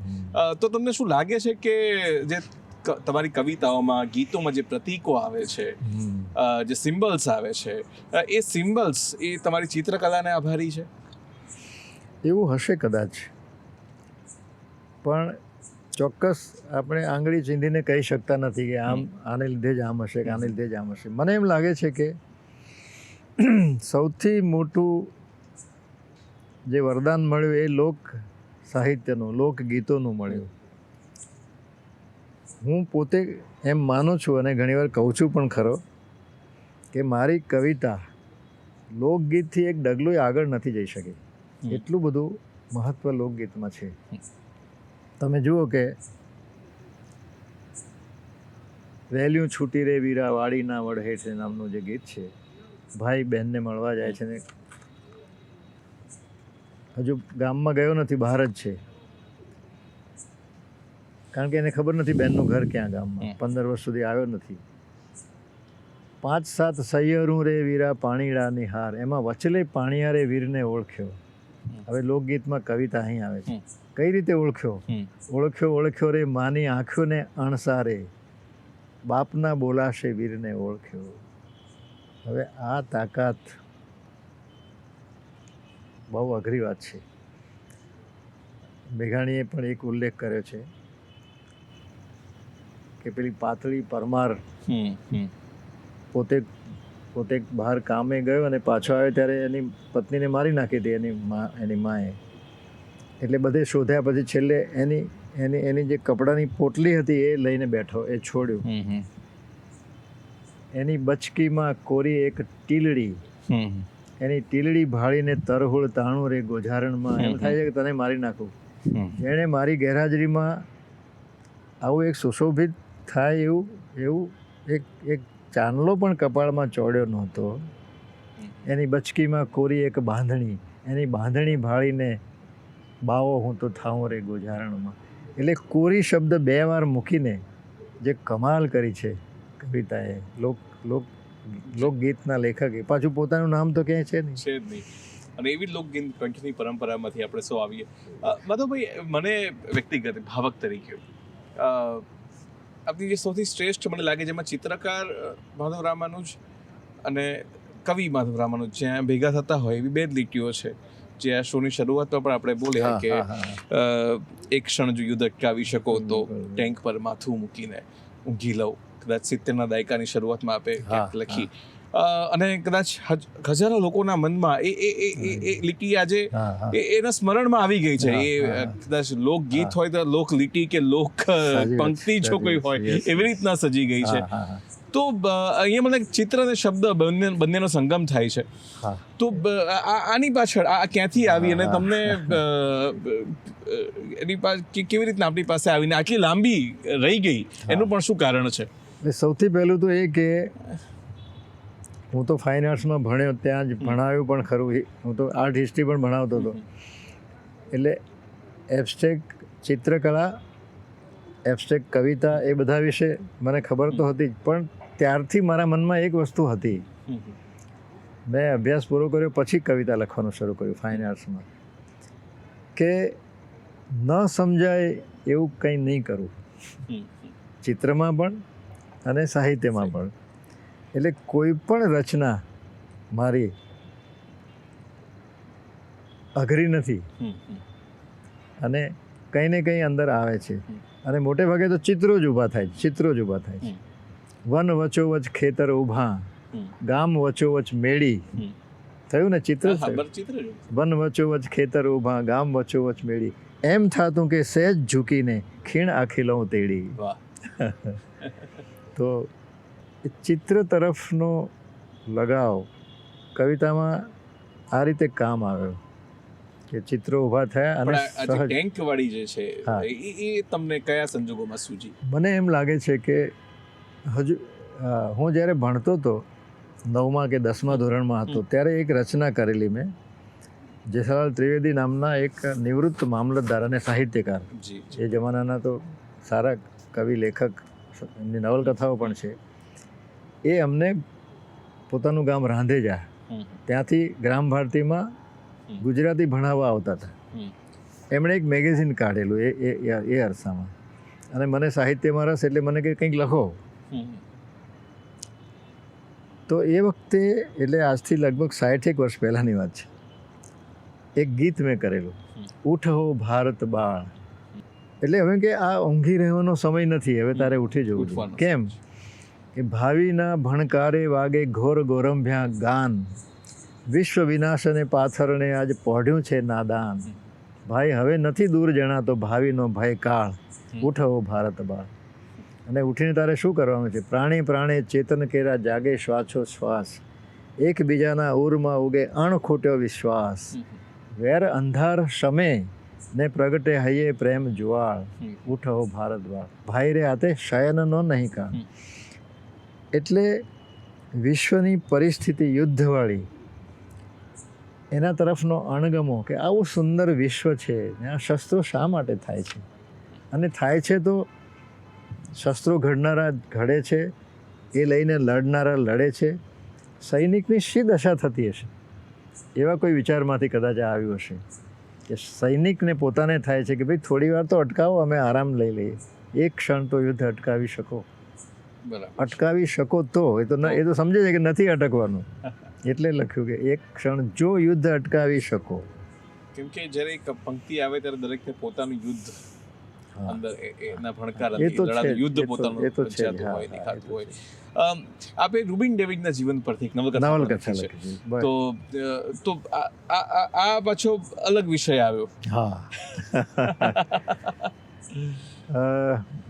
તો તમને શું લાગે છે કે જે તમારી કવિતાઓમાં, ગીતોમાં જે પ્રતીકો આવે છે, જે સિમ્બલ્સ આવે છે, એ સિમ્બલ્સ એ તમારી ચિત્રકલાને આભારી છે? એવું હશે કદાચ, પણ ચોક્કસ આપણે આંગળી ચીંધીને કહી શકતા નથી કે આને લીધે જ આમ હશે કે આને લીધે જ આમ હશે. મને એમ લાગે છે કે સૌથી મોટું જે વરદાન મળ્યું એ લોક સાહિત્યનું, લોકગીતોનું મળ્યું. હું પોતે એમ માનું છું, અને ઘણીવાર કહું છું પણ ખરો, કે મારી કવિતા લોકગીતથી એક ડગલું આગળ નથી જઈ શકી. એટલું બધું મહત્વ લોકગીતમાં છે. તમે જુઓ કે વહેલ્યું છૂટી રે વીરા વાડીના વડ હેઠ નામનું જે ગીત છે, ભાઈ બહેનને મળવા જાય છે ને હજુ ગામમાં ગયો નથી, બહાર જ છે, કારણ કે એને ખબર નથી બેનનું ઘર ક્યાં ગામમાં. 15 વર્ષ સુધી આવ્યો નથી. 5-7 સૈયરું રે વીરા પાણીડાની હાર, એમાં વચલે પાણીયારે વીરને ઓળખ્યો. હવે લોકગીતમાં કવિતા અહીં આવે છે. કઈ રીતે ઓળખ્યો? ઓળખ્યો રે માની આંખોને અણસારે, બાપના બોલાશે વીરને ઓળખ્યો. હવે આ તાકાત બહુ અઘરી વાત છે. મેઘાણીએ પણ એક ઉલ્લેખ કર્યો છે કે પેલી પાતળી પરમાર પોતે બહાર કામે ગયો અને પાછો આવ્યો ત્યારે એની પત્નીને મારી નાખી હતી એની માએ. એટલે બધે શોધ્યા પછી છેલ્લે એની જે કપડાની પોટલી હતી એ લઈને બેઠો, એ છોડ્યું. એની બચકીમાં કોરી એક ટીલડી, એની ટીલડી ભાળીને તરહુળ તાણું રે ગોઝારણમાં. એમ થાય છે કે તને મારી નાખું. જેણે મારી ગેરહાજરીમાં આવું એક સુશોભિત થાય એવું એક ચાંદલો પણ કપાળમાં ચોડ્યો નહોતો. એની બચકીમાં કોરી એક બાંધણી, એની બાંધણી ભાળીને બાવો હું તો થાઉં રે ગોઝારણમાં. એટલે કોરી શબ્દ 2 વાર મૂકીને જે કમાલ કરી છે કવિતાએ, લોકગીતના લેખકે. પાછું પોતાનું નામ તો ક્યાંય છે નહીં. અને એવી જ લોકગીત કંઠની પરંપરામાંથી આપણે સૌ આવીએ. માધવભાઈ, મને વ્યક્તિગત ભાવક તરીકે આપણી જે સૌથી શ્રેષ્ઠ મને લાગે જેમાં ચિત્રકાર માધવ રામાનુજ અને કવિ માધવ રામાનુજ જ્યાં ભેગા થતા હોય એવી 2 લીટીઓ છે જે આ શોની શરૂઆતમાં પણ આપણે બોલ્યા કે એક ક્ષણ જો યુદ્ધ અટકાવી શકો તો ટેન્ક પર માથું મૂકીને ઊંઘી લઉં. કદાચ 70ના દાયકાની શરૂઆતમાં આપણે લખી અને કદાચ હજારો લોકોના મનમાં એ લીટી આજે એના સ્મરણમાં આવી ગઈ છે. એ કદાચ લોકગીત હોય તો લોક લીટી કે લોક પંક્તિ જો કોઈ હોય એવી રીતના સજી ગઈ છે. તો અહીંયા મને ચિત્ર અને શબ્દ બંનેનો સંગમ થાય છે. તો આની પાછળ આ ક્યાંથી આવી અને તમને એની કેવી રીતના આપણી પાસે આવીને આટલી લાંબી રહી ગઈ એનું પણ શું કારણ છે? સૌથી પહેલું તો એ કે હું તો ફાઇન આર્ટ્સમાં ભણ્યો, ત્યાં જ ભણાવ્યું પણ ખરું. હું તો આર્ટ હિસ્ટ્રી પણ ભણાવતો હતો. એટલે એબ્સ્ટ્રેક્ટ ચિત્રકલા, એબ્સ્ટ્રેક્ટ કવિતા એ બધા વિશે મને ખબર તો હતી જ. પણ ત્યારથી મારા મનમાં એક વસ્તુ હતી. મેં અભ્યાસ પૂરો કર્યો પછી કવિતા લખવાનું શરૂ કર્યું ફાઇન આર્ટ્સમાં, કે ન સમજાય એવું કંઈ નહીં કરવું, ચિત્રમાં પણ અને સાહિત્યમાં પણ. એટલે કોઈ પણ રચના મારી અઘરી નથી અને કંઈ ને કંઈ અંદર આવે છે. અને મોટે ભાગે તો ચિત્રો જ ઊભા થાય છે. વન વચોવચ ખેતર ઊભા, ગામ વચોવચ મેળી. થયું ને? ચિત્ર વન વચોવચ ખેતર ઊભા, ગામ વચોવચ મેળી. એમ થાતું કે સહેજ ઝૂકીને ખીણ આખી લઉં તેડી. તો ચિત્ર તરફનો લગાવ કવિતામાં આ રીતે કામ આવ્યો કે ચિત્રો ઊભા થયા. અને ટેન્ક વાળી જે છે એ તમને કયા સંજોગોમાં સૂજી? મને એમ લાગે છે કે હજુ હું જ્યારે ભણતો હતો 9મા કે 10મા ધોરણમાં હતો ત્યારે એક રચના કરેલી મેં. જેઠાલાલ ત્રિવેદી નામના એક નિવૃત્ત મામલતદાર અને સાહિત્યકાર, એ જમાનાના તો સારા કવિ લેખક, એમની નવલકથાઓ પણ છે. એ અમને પોતાનું ગામ રાંધેજા, ત્યાંથી ગ્રામ ભારતીમાં ગુજરાતી ભણાવવા આવતા હતા. એમણે એક મેગેઝિન કાઢેલું એ અરસામાં. અને મને સાહિત્યમાં રસ એટલે મને કંઈક લખો. તો એ વખતે, એટલે આજથી લગભગ 60 વર્ષ પહેલાંની વાત છે, એક ગીત મેં કરેલું, ઉઠ હો ભારત બાળ. એટલે હવે કે આ ઊંઘી રહેવાનો સમય નથી, હવે તારે ઉઠી જવું. કેમ કે ભાવિના ભણકારે વાગે ઘોર ગોરંભ્યા ગાન, વિશ્વ વિનાશને પાથરને આજ પોઢ્યું છે નાદાન. ભાઈ હવે નથી દૂર જણાતો ભાવિનો ભય કાળ, ઉઠ હો ભારત બાળ. અને ઉઠીને તારે શું કરવાનું છે? પ્રાણે પ્રાણે ચેતન કેરા જાગે શ્વાસો શ્વાસ, એકબીજાના ઉરમાં ઉગે અણખૂટ્યો વિશ્વાસ. વેર અંધાર શમે ને પ્રગટે હૈયે પ્રેમ જુવાળ, ઉઠો ભારત બાળ. ભાઈ રે આતે શયનનો નહીં કાળ. એટલે વિશ્વની પરિસ્થિતિ યુદ્ધવાળી, એના તરફનો અણગમો કે આવું સુંદર વિશ્વ છે ને આ શસ્ત્રો શા માટે થાય છે, અને થાય છે તો શસ્ત્રો ઘડનારા ઘડે છે, એ લઈને લડનારા લડે છે, સૈનિકની શી દશા થતી હશે, એવા કોઈ વિચારમાંથી કદાચ આવ્યું હશે કે સૈનિકને પોતાને થાય છે કે ભાઈ થોડી વાર તો અટકાવો, અમે આરામ લઈ લઈએ, એક ક્ષણ તો યુદ્ધ અટકાવી શકો, બરાબર અટકાવી શકો તો એ તો સમજે છે કે નથી અટકવાનું, એટલે લખ્યું કે એક ક્ષણ જો યુદ્ધ અટકાવી શકો. કેમ કે જ્યારે એક પંક્તિ આવે ત્યારે દરેકને પોતાનું યુદ્ધ હા. અંદર એના ભણકાર એ તો છે જ, યુદ્ધ એ તો પોતાનું છે જ, રચાતું હા, હોય હા, દેખાતું એ હોય. તો આપે રૂબિન ડેવિડના જીવન પરથી એક નવલકથા નવલકથા લખી છે. લખી છે. બસ. તો આ પાછો અલગ વિષય આવ્યો. હા.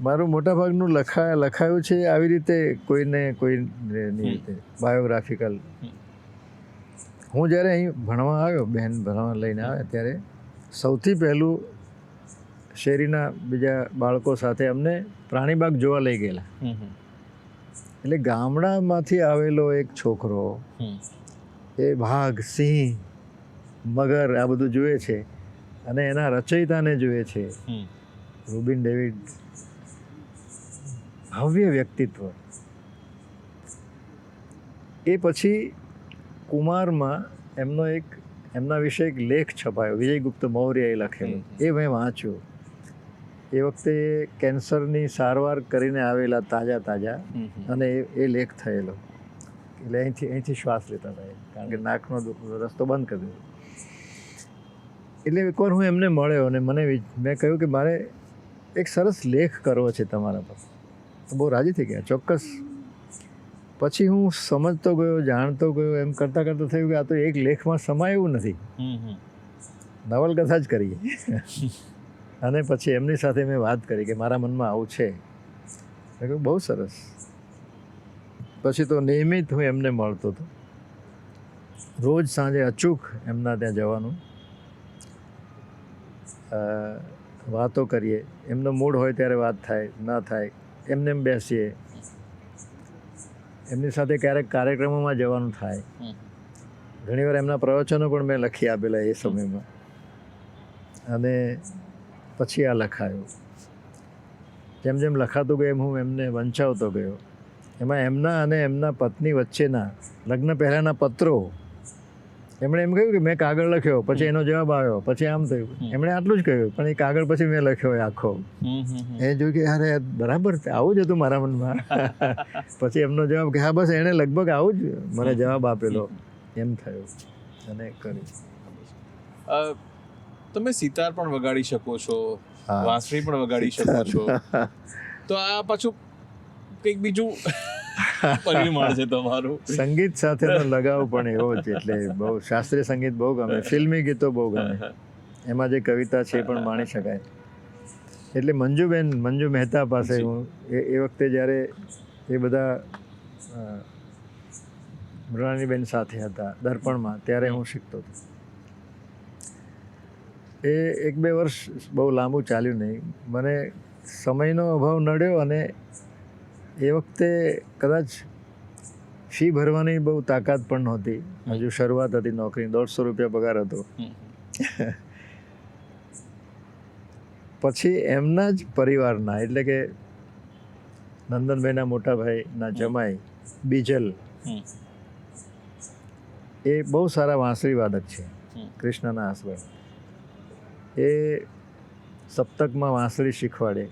મારું મોટાભાગનું લખાયું છે આવી રીતે કોઈની રીતે બાયોગ્રાફિકલ. હું જ્યારે અહીં ભણવા આવ્યો, બહેન ભણવા લઈને આવે ત્યારે સૌથી પહેલું શેરીના બીજા બાળકો સાથે અમને પ્રાણીબાગ જોવા લઈ ગયેલા. એટલે ગામડામાંથી આવેલો એક છોકરો એ વાઘ, સિંહ, મગર આ બધું જુએ છે અને એના રચયિતાને જુએ છે. રૂબિન ડેવિડ ભવ્ય વ્યક્તિત્વ. એ પછી કુમારમાં એમના વિશે એક લેખ છપાયો, વિજયગુપ્ત મૌર્યએ લખેલો, એ મેં વાંચ્યો. એ વખતે કેન્સરની સારવાર કરીને આવેલા તાજા અને એ લેખ થયેલો. એટલે અહીંથી શ્વાસ લેતા હતા, કારણ કે નાકનો રસ્તો બંધ કરી દીધો. એટલે એકવાર હું એમને મળ્યો અને મેં કહ્યું કે મારે એક સરસ લેખ કરવો છે તમારા પર. તો બહુ રાજી થઈ ગયા, ચોક્કસ. પછી હું સમજતો ગયો, જાણતો ગયો, એમ કરતાં કરતાં થયું કે આ તો એક લેખમાં સમાય એવું નથી, નવલકથા જ કરીએ. અને પછી એમની સાથે મેં વાત કરી કે મારા મનમાં આવું છે. મેં કહ્યું બહુ સરસ. પછી તો નિયમિત હું એમને મળતો હતો, રોજ સાંજે અચૂક એમના ત્યાં જવાનું, વાતો કરીએ. એમનો મૂડ હોય ત્યારે વાત થાય, ના થાય એમને એમ બેસીએ. એમની સાથે ક્યારેક કાર્યક્રમોમાં જવાનું થાય. ઘણીવાર એમના પ્રવચનો પણ મેં લખી આપેલા એ સમયમાં. અને પછી આ લખાયું. જેમ જેમ લખાતું ગયું એમ હું એમને વંચાવતો ગયો. એમાં એમના અને એમના પત્ની વચ્ચેના લગ્ન પહેલાંના પત્રો, એમણે એમ કહ્યું કે મેં કાગળ લખ્યો, પછી એનો જવાબ આવ્યો, પછી આમ થયું. એમણે આટલું જ કહ્યું, પણ એ કાગળ પછી મેં લખ્યો આખો. એ જોયું કે અરે બરાબર આવું જ હતું મારા મનમાં. પછી એમનો જવાબ કે હા બસ એણે લગભગ આવું જ મને જવાબ આપેલો, એમ થયું અને કર્યું. તમે સિતાર પણ વગાડી શકો છો, વાંસળી પણ વગાડી શકો છો, તો આ પાછું કંઈક બીજું પરિમાણ છે તમારું. સંગીત સાથેનો લગાવ પણ એવો જ, એટલે બહુ શાસ્ત્રીય સંગીત બહુ ગમે, ફિલ્મી ગીતો બહુ ગમે, એમાં જે કવિતા છે એ પણ માણી શકાય. એટલે મંજુ મહેતા પાસે હું એ વખતે જ્યારે એ બધા મૃણાલીબેન સાથે હતા દર્પણમાં, ત્યારે હું શીખતો હતો. એ 1-2 વર્ષ બહુ લાંબુ ચાલ્યું નહીં. મને સમયનો અભાવ નડ્યો અને એ વખતે કદાચ ફી ભરવાની બહુ તાકાત પણ નહોતી. હજુ શરૂઆત હતી નોકરી, 150 રૂપિયા પગાર હતો. પછી એમના જ પરિવારના, એટલે કે નંદનભાઈના મોટા ભાઈના જમાઈ બીજલ, એ બહુ સારા વાંસળી વાદક છે, કૃષ્ણના હસબન્ડ. એ સપ્તકમાં વાંસળી શીખવાડે.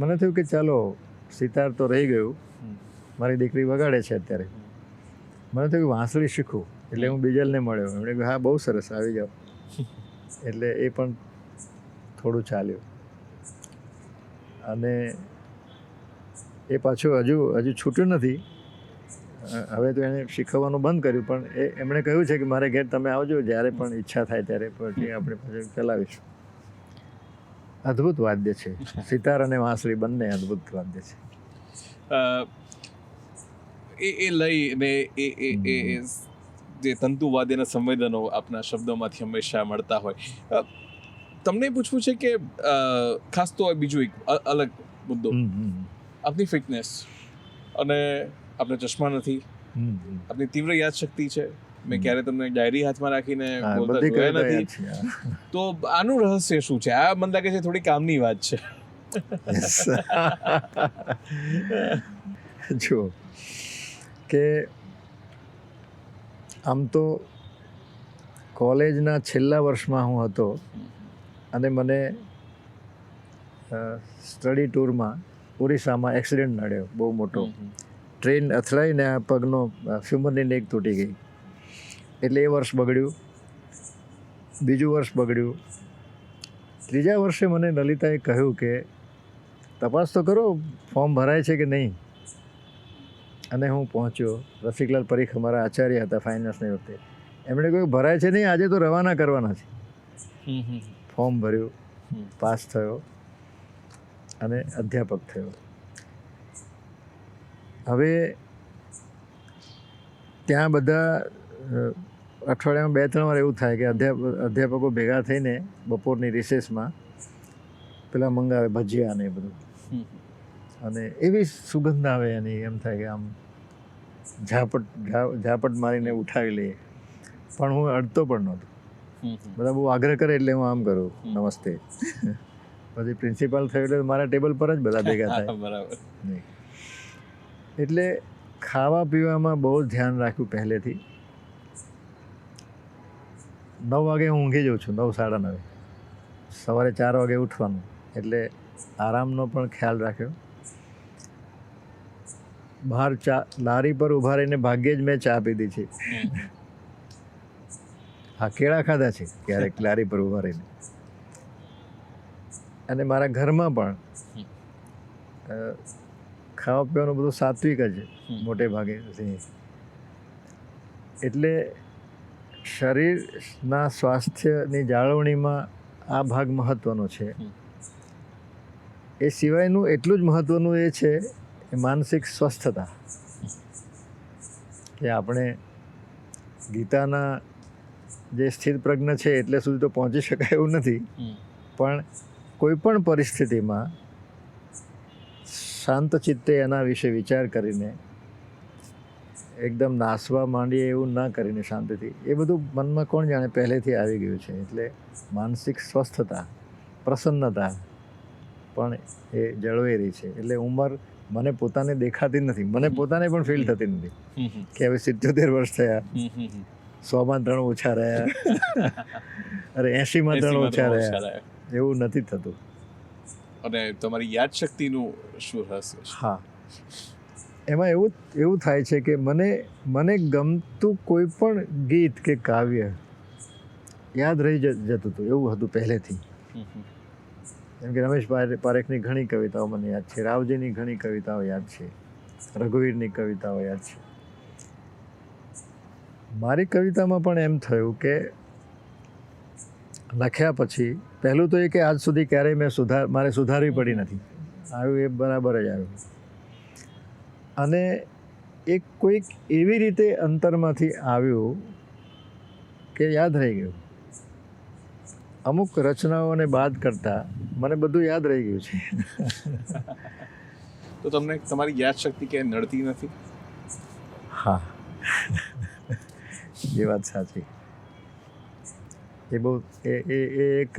મને થયું કે ચાલો સિતાર તો રહી ગયું, મારી દીકરી વગાડે છે અત્યારે, મને થયું કે વાંસળી શીખું. એટલે હું બીજલને મળ્યો, એમણે કહ્યું હા બહુ સરસ, આવી જાઓ. એટલે એ પણ થોડું ચાલ્યું અને એ પાછું હજુ છૂટ્યું નથી. હવે તો એણે શીખવવાનું બંધ કર્યું, પણ એમણે કહ્યું છે કે મારે ઘેર તમે આવજો જ્યારે પણ ઈચ્છા થાય ત્યારે, પછી આપણે પછી ચલાવીશું. અદ્ભુત વાદ્ય છે, સિતાર અને વાંસળી બંને અદ્ભુત વાદ્ય છે. એ લઈ ને એ જે તંતુવાદ્યના સંવેદનો આપના શબ્દોમાંથી હંમેશા મળતા હોય. તમને પૂછવું છે કે ખાસ તો બીજું એક અલગ મુદ્દો, આપની ફિટનેસ, અને આપણે ચશ્મા નથી, આપની તીવ્ર યાદશક્તિ છે, મેં ક્યારે તમને ડાયરી હાથમાં રાખીને હા, બોલતા બધી જોયા કવિતા નથી. યાદ છે. હા. તો આનું રહસ્ય શું છે? આ મને લાગે છે થોડી કામની વાત છે. Yes. જો કે આમ તો કોલેજના છેલ્લા વર્ષમાં હું હતો અને મને સ્ટડી ટૂરમાં ઓરિસ્સામાં એક્સિડન્ટ નડ્યો બહુ મોટો. ટ્રેન અથડાઈને આ પગનો ફ્યુમરની નેક તૂટી ગઈ. એટલે એ વર્ષ બગડ્યું, બીજું વર્ષ બગડ્યું. ત્રીજા વર્ષે મને લલિતાએ કહ્યું કે તપાસ તો કરો ફોર્મ ભરાય છે કે નહીં. અને હું પહોંચ્યો. રસિકલાલ પરીખ અમારા આચાર્ય હતા ફાઇનાન્સની વખતે. એમણે કહ્યું ભરાય છે નહીં, આજે તો રવાના કરવાના છે. ફોર્મ ભર્યું, પાસ થયો અને અધ્યાપક થયો. હવે ત્યાં બધા અઠવાડિયામાં 2-3 વાર એવું થાય કે અધ્યાપકો ભેગા થઈને બપોરની રિસેસમાં પેલા મંગાવે ભજીયા ને એ બધું. અને એવી સુગંધ આવે એની, એમ થાય કે આમ ઝાપટ મારીને ઉઠાવી લઈએ. પણ હું અડતો પણ નહોતો. બધા બહુ આગ્રહ કરે એટલે હું આમ કરું, નમસ્તે. પછી પ્રિન્સિપાલ થયો એટલે મારા ટેબલ પર જ બધા ભેગા થાય. બરાબર. એટલે ખાવા પીવામાં બહુ જ ધ્યાન રાખ્યું પહેલેથી. 9 વાગે હું ઊંઘી જાઉં છું, 9-9:30. સવારે 4 વાગે ઉઠવાનું, એટલે આરામનો પણ ખ્યાલ રાખ્યો. બહાર લારી પર ઊભા રહીને ભાગ્યે જ મેં ચા પીધી છે. હા, કેળા ખાધા છે ક્યારેક લારી પર ઊભા રહીને. અને મારા ઘરમાં પણ ખાવા પીવાનું બધું સાત્વિક જ મોટે ભાગે. એટલે શરીરના સ્વાસ્થ્યની જાળવણીમાં આ ભાગ મહત્ત્વનો છે. એ સિવાયનું એટલું જ મહત્ત્વનું એ છે કે માનસિક સ્વસ્થતા. કે આપણે ગીતાના જે સ્થિત પ્રજ્ઞ છે એટલે સુધી તો પહોંચી શકાય એવું નથી, પણ કોઈ પણ પરિસ્થિતિમાં શાંત ચિત્તે એના વિશે વિચાર કરીને એકદમ નાસવા માંડીએ એવું ના કરીને શાંતિથી, એ બધું મનમાં કોણ જાણે પહેલેથી આવી ગયું છે. એટલે માનસિક સ્વસ્થતા, પ્રસન્નતા પણ એ જળવાઈ રહી છે. એટલે ઉંમર મને પોતાને દેખાતી નથી, મને પોતાને પણ ફીલ થતી નથી કે હવે 77 વર્ષ થયા, 100માં 3 ઓછા રહ્યા, અરે 80માં 3 ઓછા રહ્યા, એવું નથી થતું. અને તમારી યાદશક્તિનું શું રહસ્ય છે? હા, એમાં એવું થાય છે કે મને ગમતું કોઈ પણ ગીત કે કાવ્ય યાદ રહી જતું હતું, એવું હતું પહેલેથી. જેમ કે રમેશ પારેખની ઘણી કવિતાઓ મને યાદ છે, રાવજીની ઘણી કવિતાઓ યાદ છે, રઘુવીરની કવિતાઓ યાદ છે. મારી કવિતામાં પણ એમ થયું કે લખ્યા પછી પહેલું તો એ કે આજ સુધી ક્યારેય મારે સુધારવી પડી નથી. આવ્યું એ બરાબર જ આવ્યું. અને એ કોઈક એવી રીતે અંતરમાંથી આવ્યું કે યાદ રહી ગયું. અમુક રચનાઓને બાદ કરતાં મને બધું યાદ રહી ગયું છે. તો તમને તમારી યાદશક્તિ ક્યાંય નડતી નથી? હા, એ વાત સાચી. એ બહુ એ એક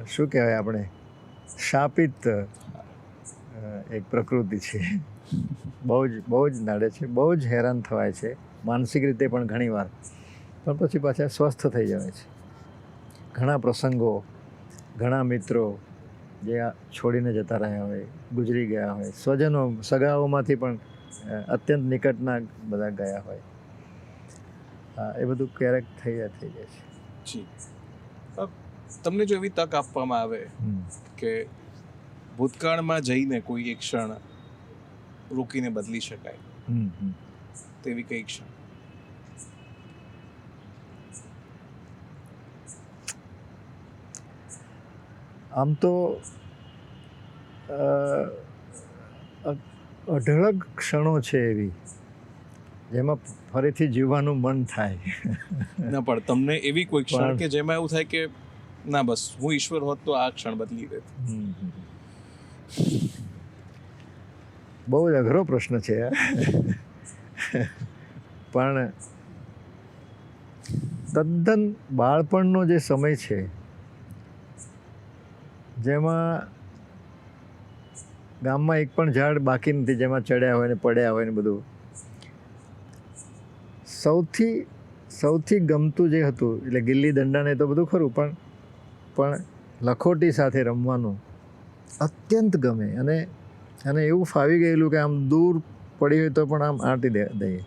શું કહેવાય, આપણે શાપિત એક પ્રકૃતિ છે. બહુ જ નડે છે, બહુ જ હેરાન થવાય છે માનસિક રીતે પણ ઘણીવાર, પણ પછી પાછા સ્વસ્થ થઈ જાય છે. ઘણા પ્રસંગો, ઘણા મિત્રો જે છોડીને જતા રહ્યા હોય, ગુજરી ગયા હોય, સ્વજનો સગાઓમાંથી પણ અત્યંત નિકટના બધા ગયા હોય, એ બધું ક્યારેક થઈ જાય છે. જી, તમને જો એવી તક આપવામાં આવે કે ભૂતકાળમાં જઈને કોઈ એક ક્ષણ રોકીને બદલી શકાય, તેવી કઈ ક્ષણ? આમ તો અઢળક ક્ષણો છે એવી જેમાં ફરીથી જીવવાનું મન થાય. ના, પણ તમને એવી કોઈ ક્ષણ કે જેમાં એવું થાય કે ના, બસ હું ઈશ્વર હોત તો આ ક્ષણ બદલી દેત? બહુ જ અઘરો પ્રશ્ન છે. પણ તદ્દન બાળપણનો જે સમય છે જેમાં ગામમાં એક પણ ઝાડ બાકી નથી જેમાં ચડ્યા હોય ને પડ્યા હોય ને બધું, સૌથી ગમતું જે હતું એટલે ગિલ્લી દંડા ને તો બધું ખરું, પણ લખોટી સાથે રમવાનું અત્યંત ગમે. અને એવું ફાવી ગયેલું કે આમ દૂર પડી હોય તો પણ આમ આંટી દઈએ.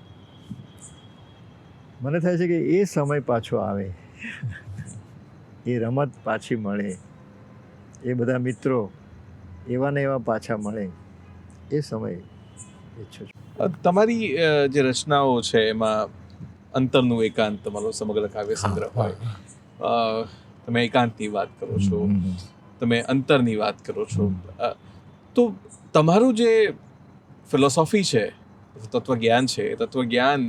મને થાય છે કે એ સમય પાછો આવે, એ રમત પાછી મળે, એ બધા મિત્રો એવા ને એવા પાછા મળે, એ સમય ઈચ્છું છું. તમારી જે રચનાઓ છે એમાં અંતરનું એકાંત તમારો સમગ્ર કાવ્ય સંગ્રહ હોય. તમે એકાંતની વાત કરો છો, તમે અંતરની વાત કરો છો, તો તમારું જે ફિલોસોફી છે, તત્વજ્ઞાન છે, તત્વજ્ઞાન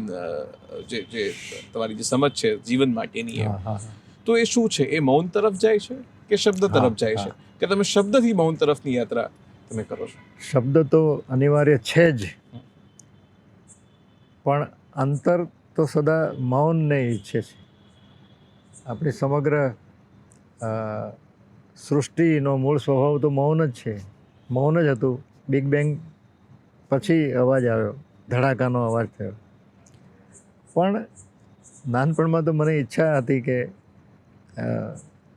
જે તમારી જે સમજ છે જીવન માટેની, તો એ શું છે? એ મૌન તરફ જાય છે કે શબ્દ તરફ જાય છે, કે તમે શબ્દથી મૌન તરફની યાત્રા તમે કરો છો? શબ્દ તો અનિવાર્ય છે જ, પણ અંતર તો સદા મૌનને ઈચ્છે છે. આપણી સમગ્ર સૃષ્ટિનો મૂળ સ્વભાવ તો મૌન જ છે. મૌન જ હતું. બિગ બેંગ પછી અવાજ આવ્યો, ધડાકાનો અવાજ થયો. પણ નાનપણમાં તો મને ઈચ્છા હતી કે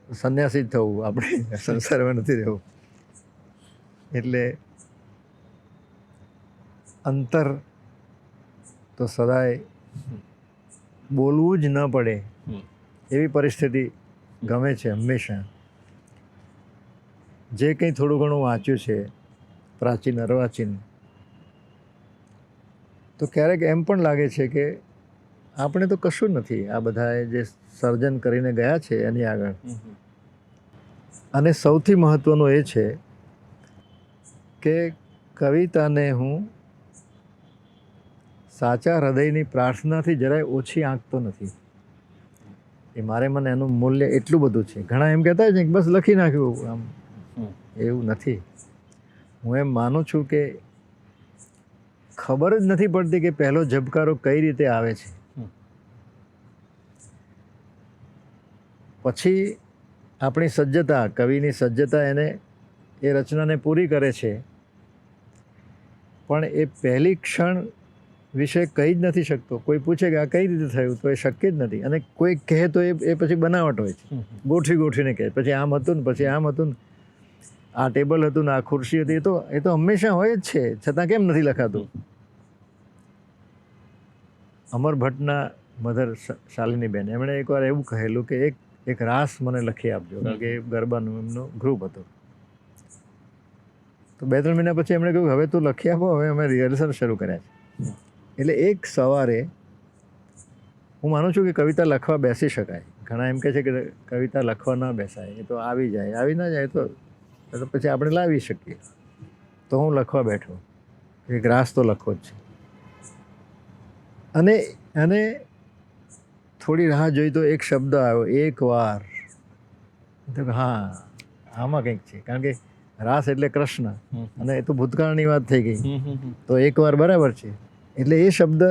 સંન્યાસી જ થવું, આપણે સંસારમાં નથી રહેવું. એટલે અંતર તો સદાય બોલવું જ ન પડે એવી પરિસ્થિતિ ગમે છે હંમેશા. જે કંઈ થોડું ઘણું વાંચ્યું છે પ્રાચીન અર્વાચીન, તો ક્યારેક એમ પણ લાગે છે કે આપણે તો કશું નથી આ બધાએ જે સર્જન કરીને ગયા છે એની આગળ. અને સૌથી મહત્ત્વનું એ છે કે કવિતાને હું સાચા હૃદયની પ્રાર્થનાથી જરાય ઓછી આંકતો નથી. એ મારે મને એનું મૂલ્ય એટલું બધું છે. ઘણા એમ કહેતા છે કે બસ લખી નાખ્યું, આમ એવું નથી. હું એમ માનું છું કે ખબર જ નથી પડતી કે પહેલો ઝબકારો કઈ રીતે આવે છે. પછી આપણી સજ્જતા, કવિની સજ્જતા એને એ રચનાને પૂરી કરે છે, પણ એ પહેલી ક્ષણ વિશે કહી જ નથી શકતો. કોઈ પૂછે કે આ કઈ રીતે થયું, તો એ શક્ય જ નથી. અને કોઈ કહે તો એ પછી બનાવટ હોય છે, ગોઠવીને કહે. પછી આમ હતું ને પછી આમ હતું ને, આ ટેબલ હતું ને આ ખુરશી હતી. એ તો હંમેશા હોય જ છે, છતાં કેમ નથી લખાતું? અમર ભટ્ટના મધર શાલિનીબેન, એમણે એકવાર એવું કહેલું કે એક રાસ મને લખી આપજો, કારણ કે ગરબાનું એમનું ગ્રુપ હતું. તો 2-3 મહિના પછી એમણે કહ્યું હવે તું લખી આપો, હવે અમે રિહર્સલ શરૂ કર્યા છે. એટલે એક સવારે હું માનું છું કે કવિતા લખવા બેસી શકાય. ઘણા એમ કહે છે કે કવિતા લખવા ના બેસાય, એ તો આવી જાય, આવી ના જાય તો પછી આપણે લાવી શકીએ. તો હું લખવા બેઠો, એક રાસ તો લખવો જ છે. અને થોડી રાહ જોઈ તો એક શબ્દ આવ્યો, એક વાર. તો હા, આમાં કંઈક છે, કારણ કે રાસ એટલે કૃષ્ણ, અને એ તો ભૂતકાળની વાત થઈ ગઈ. તો એક વાર બરાબર છે. એટલે એ શબ્દ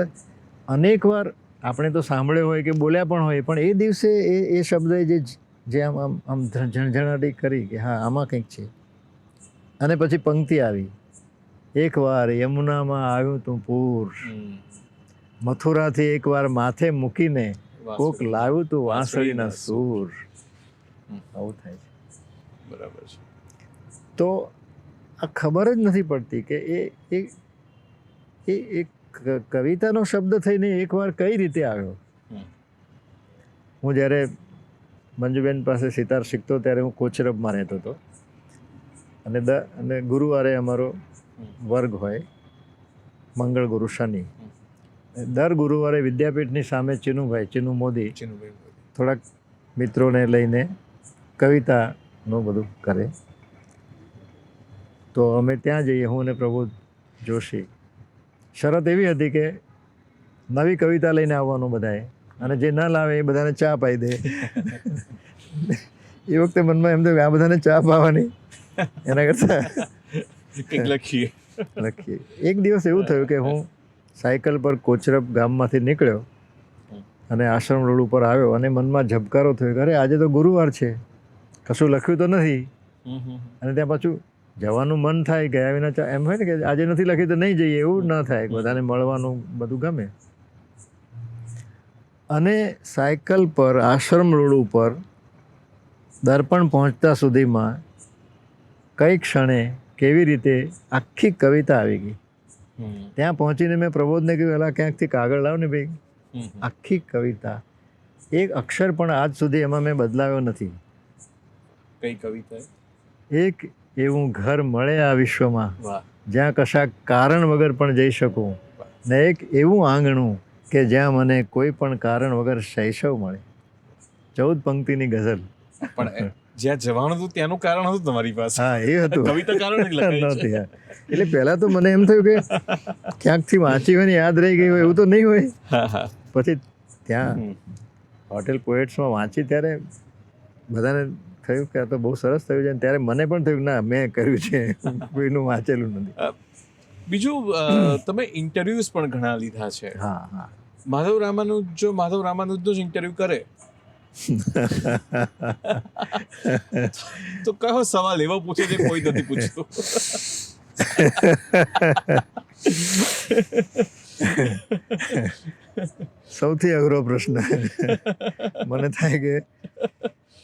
અનેક વાર આપણે તો સાંભળ્યો હોય કે બોલ્યા પણ હોય, પણ એ દિવસે એ શબ્દે જે આમ ઝણઝણાટી કરી કે હા આમાં કંઈક છે. અને પછી પંક્તિ આવી, એક વાર યમુનામાં આવ્યું તું પૂર, મથુરાથી એકવાર માથે મૂકીને કોક લાવ્યું તું વાંસળીના સૂર. આવું થાય છે. બરાબર છે. તો આ ખબર જ નથી પડતી કે એ કવિતાનો શબ્દ થઈને એકવાર કઈ રીતે આવ્યો. હું જ્યારે મંજુબેન પાસે સિતાર શીખતો ત્યારે હું કોચરબમાં રહેતો હતો, અને ગુરુવારે અમારો વર્ગ હોય, મંગળ ગુરુ શનિ. દર ગુરુવારે વિદ્યાપીઠની સામે ચીનુ મોદી થોડાક મિત્રોને લઈને કવિતાનું બધું કરે. તો અમે ત્યાં જઈએ, હું અને પ્રબોધ જોશી. શરત એવી હતી કે નવી કવિતા લઈને આવવાનું બધાએ, અને જે ન લાવે એ બધાને ચા પાઈ દે. એ વખતે મનમાં એમ થયું આ બધાને ચા પાવાની, એના કરતાં કંઈક લખીએ. એક દિવસ એવું થયું કે હું સાયકલ પર કોચરબ ગામમાંથી નીકળ્યો અને આશ્રમ રોડ ઉપર આવ્યો અને મનમાં ઝબકારો થયો કે અરે આજે તો ગુરુવાર છે, કશું લખ્યું તો નથી. અને ત્યાં પાછું જવાનું મન થાય, ગયા વિના એમ હોય ને કે આજે નથી લખ્યું તો નહીં જઈએ, એવું ના થાય. બધાને મળવાનું બધું ગમે. અને સાયકલ પર આશ્રમ રોડ ઉપર દર્પણ પહોંચતા સુધીમાં કઈ ક્ષણે કેવી રીતે આખી કવિતા આવી ગઈ. ત્યાં પહોંચીને મેં પ્રબોધને કહ્યું, એલા ક્યાંકથી કાગળ લાવ ને ભાઈ. આખી કવિતા, એક અક્ષર પણ આજ સુધી એમાં મેં બદલાવ્યો નથી. કઈ કવિતા? એક એવું ઘર મળે આ વિશ્વમાં જ્યાં કશા કારણ વગર પણ જઈ શકું, ને એક એવું આંગણું કે જ્યાં મને કોઈ પણ કારણ વગર શૈશવ મળે. 14 પંક્તિની ગઝલ. પણ જ્યાં જવાનું હતું ત્યાંનું કારણ હતું તમારી પાસે? હા, એ હતું. કવિતા કારણ જ લખાઈ છે. નહોતી. એટલે પહેલા તો મને એમ થયું કે ક્યાંકથી વાંચી હોય ને યાદ રહી ગઈ હોય, એવું તો નહીં હોય. પછી ત્યાં હોટેલ પોએટ્સમાં વાંચી ત્યારે બધાને થયું કે આ તો બહુ સરસ થયું છે. ત્યારે મને પણ થયું ના, મેં કર્યું છે, કોઈનું વાંચેલું નથી. બીજું, તમે ઇન્ટરવ્યુઝ પણ ઘણા લીધા છે. હા હા. માધવ રામાનુજનો જ ઇન્ટરવ્યુ કરે તો કયો સવાલ એવો પૂછે જે કોઈ નથી પૂછતું? સૌથી અઘરો પ્રશ્ન. મને થાય કે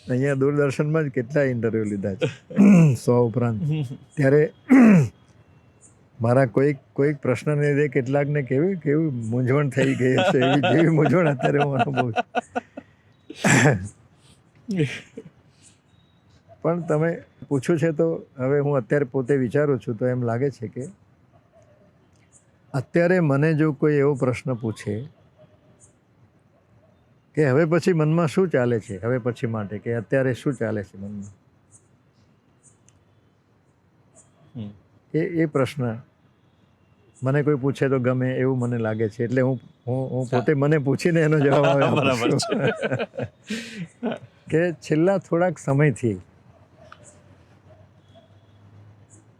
અહીંયા દૂરદર્શનમાં જ કેટલા ઇન્ટરવ્યૂ લીધા છે, 100 ઉપરાંત. ત્યારે મારા કોઈક પ્રશ્નને લીધે કેટલાકને કેવી મૂંઝવણ થઈ ગઈ હશે, જેવી મૂંઝવણ અત્યારે હું અનુભવું છું. પણ તમે પૂછ્યું છે તો હવે હું અત્યારે પોતે વિચારું છું તો એમ લાગે છે કે અત્યારે મને જો કોઈ એવો પ્રશ્ન પૂછે કે હવે પછી મનમાં શું ચાલે છે, હવે પછી માટે, કે અત્યારે શું ચાલે છે મનમાં, એ પ્રશ્ન મને કોઈ પૂછે તો ગમે એવું મને લાગે છે. એટલે હું પોતે મને પૂછીને એનો જવાબ બરાબર આવે કે છેલ્લા થોડાક સમયથી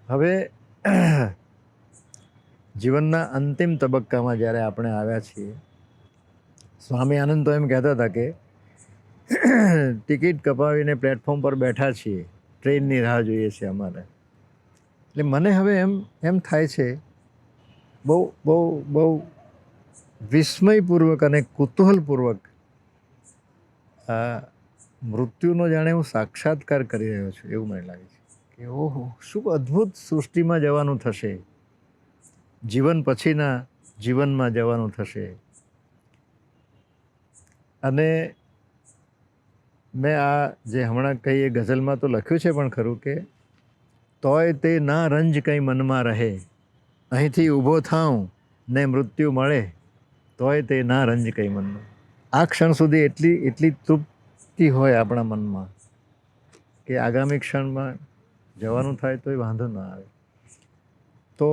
હવે જીવનના અંતિમ તબક્કામાં જ્યારે આપણે આવ્યા છીએ, સ્વામી આનંદ તો એમ કહેતા હતા કે ટિકિટ કપાવીને પ્લેટફોર્મ પર બેઠા છીએ, ટ્રેનની રાહ જોઈએ છે અમારે. એટલે મને હવે એમ થાય છે બહુ વિસ્મયપૂર્વક અને કુતૂહલપૂર્વક આ મૃત્યુનો જાણે હું સાક્ષાત્કાર કરી રહ્યો છું એવું મને લાગે છે કે ઓહો, શું અદ્ભુત સૃષ્ટિમાં જવાનું થશે, જીવન પછીના જીવનમાં જવાનું થશે. અને મેં આ જે હમણાં કઈ એ ગઝલમાં તો લખ્યું છે પણ ખરું કે તોય તે ના રંજ કંઈ મનમાં રહે, અહીંથી ઊભો થાઉં ને મૃત્યુ મળે, તોય તે ના રંજ કંઈ મનમાં. આ ક્ષણ સુધી એટલી તૃપ્તિ હોય આપણા મનમાં કે આગામી ક્ષણમાં જવાનું થાય તોય વાંધો ના આવે. તો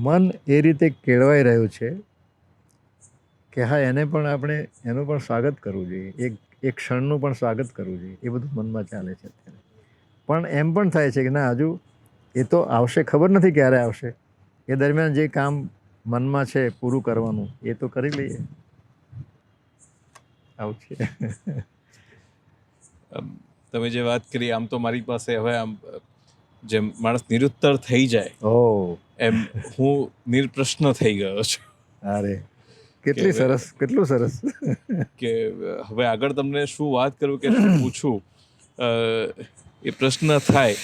મન એ રીતે કેળવાઈ રહ્યું છે કે હા, એનું પણ સ્વાગત કરવું જોઈએ, એક ક્ષણનું પણ સ્વાગત કરવું જોઈએ. એ બધું મનમાં ચાલે છે અત્યારે. પણ એમ પણ થાય છે કે ના, હજુ એ તો આવશે, ખબર નથી ક્યારે આવશે. એ દરમિયાન જે કામ મનમાં છે પૂરું કરવાનું એ તો કરી લઈએ. આવું છે. તમે જે વાત કરી, આમ તો મારી પાસે હવે આમ જેમ માણસ નિરુત્તર થઈ જાય એમ હું નિર્પ્રશ્ન થઈ ગયો છું. અરે કેટલું સરસ કે હવે આગળ તમને શું વાત કરું કે શું પૂછું એ પ્રશ્ન થાય.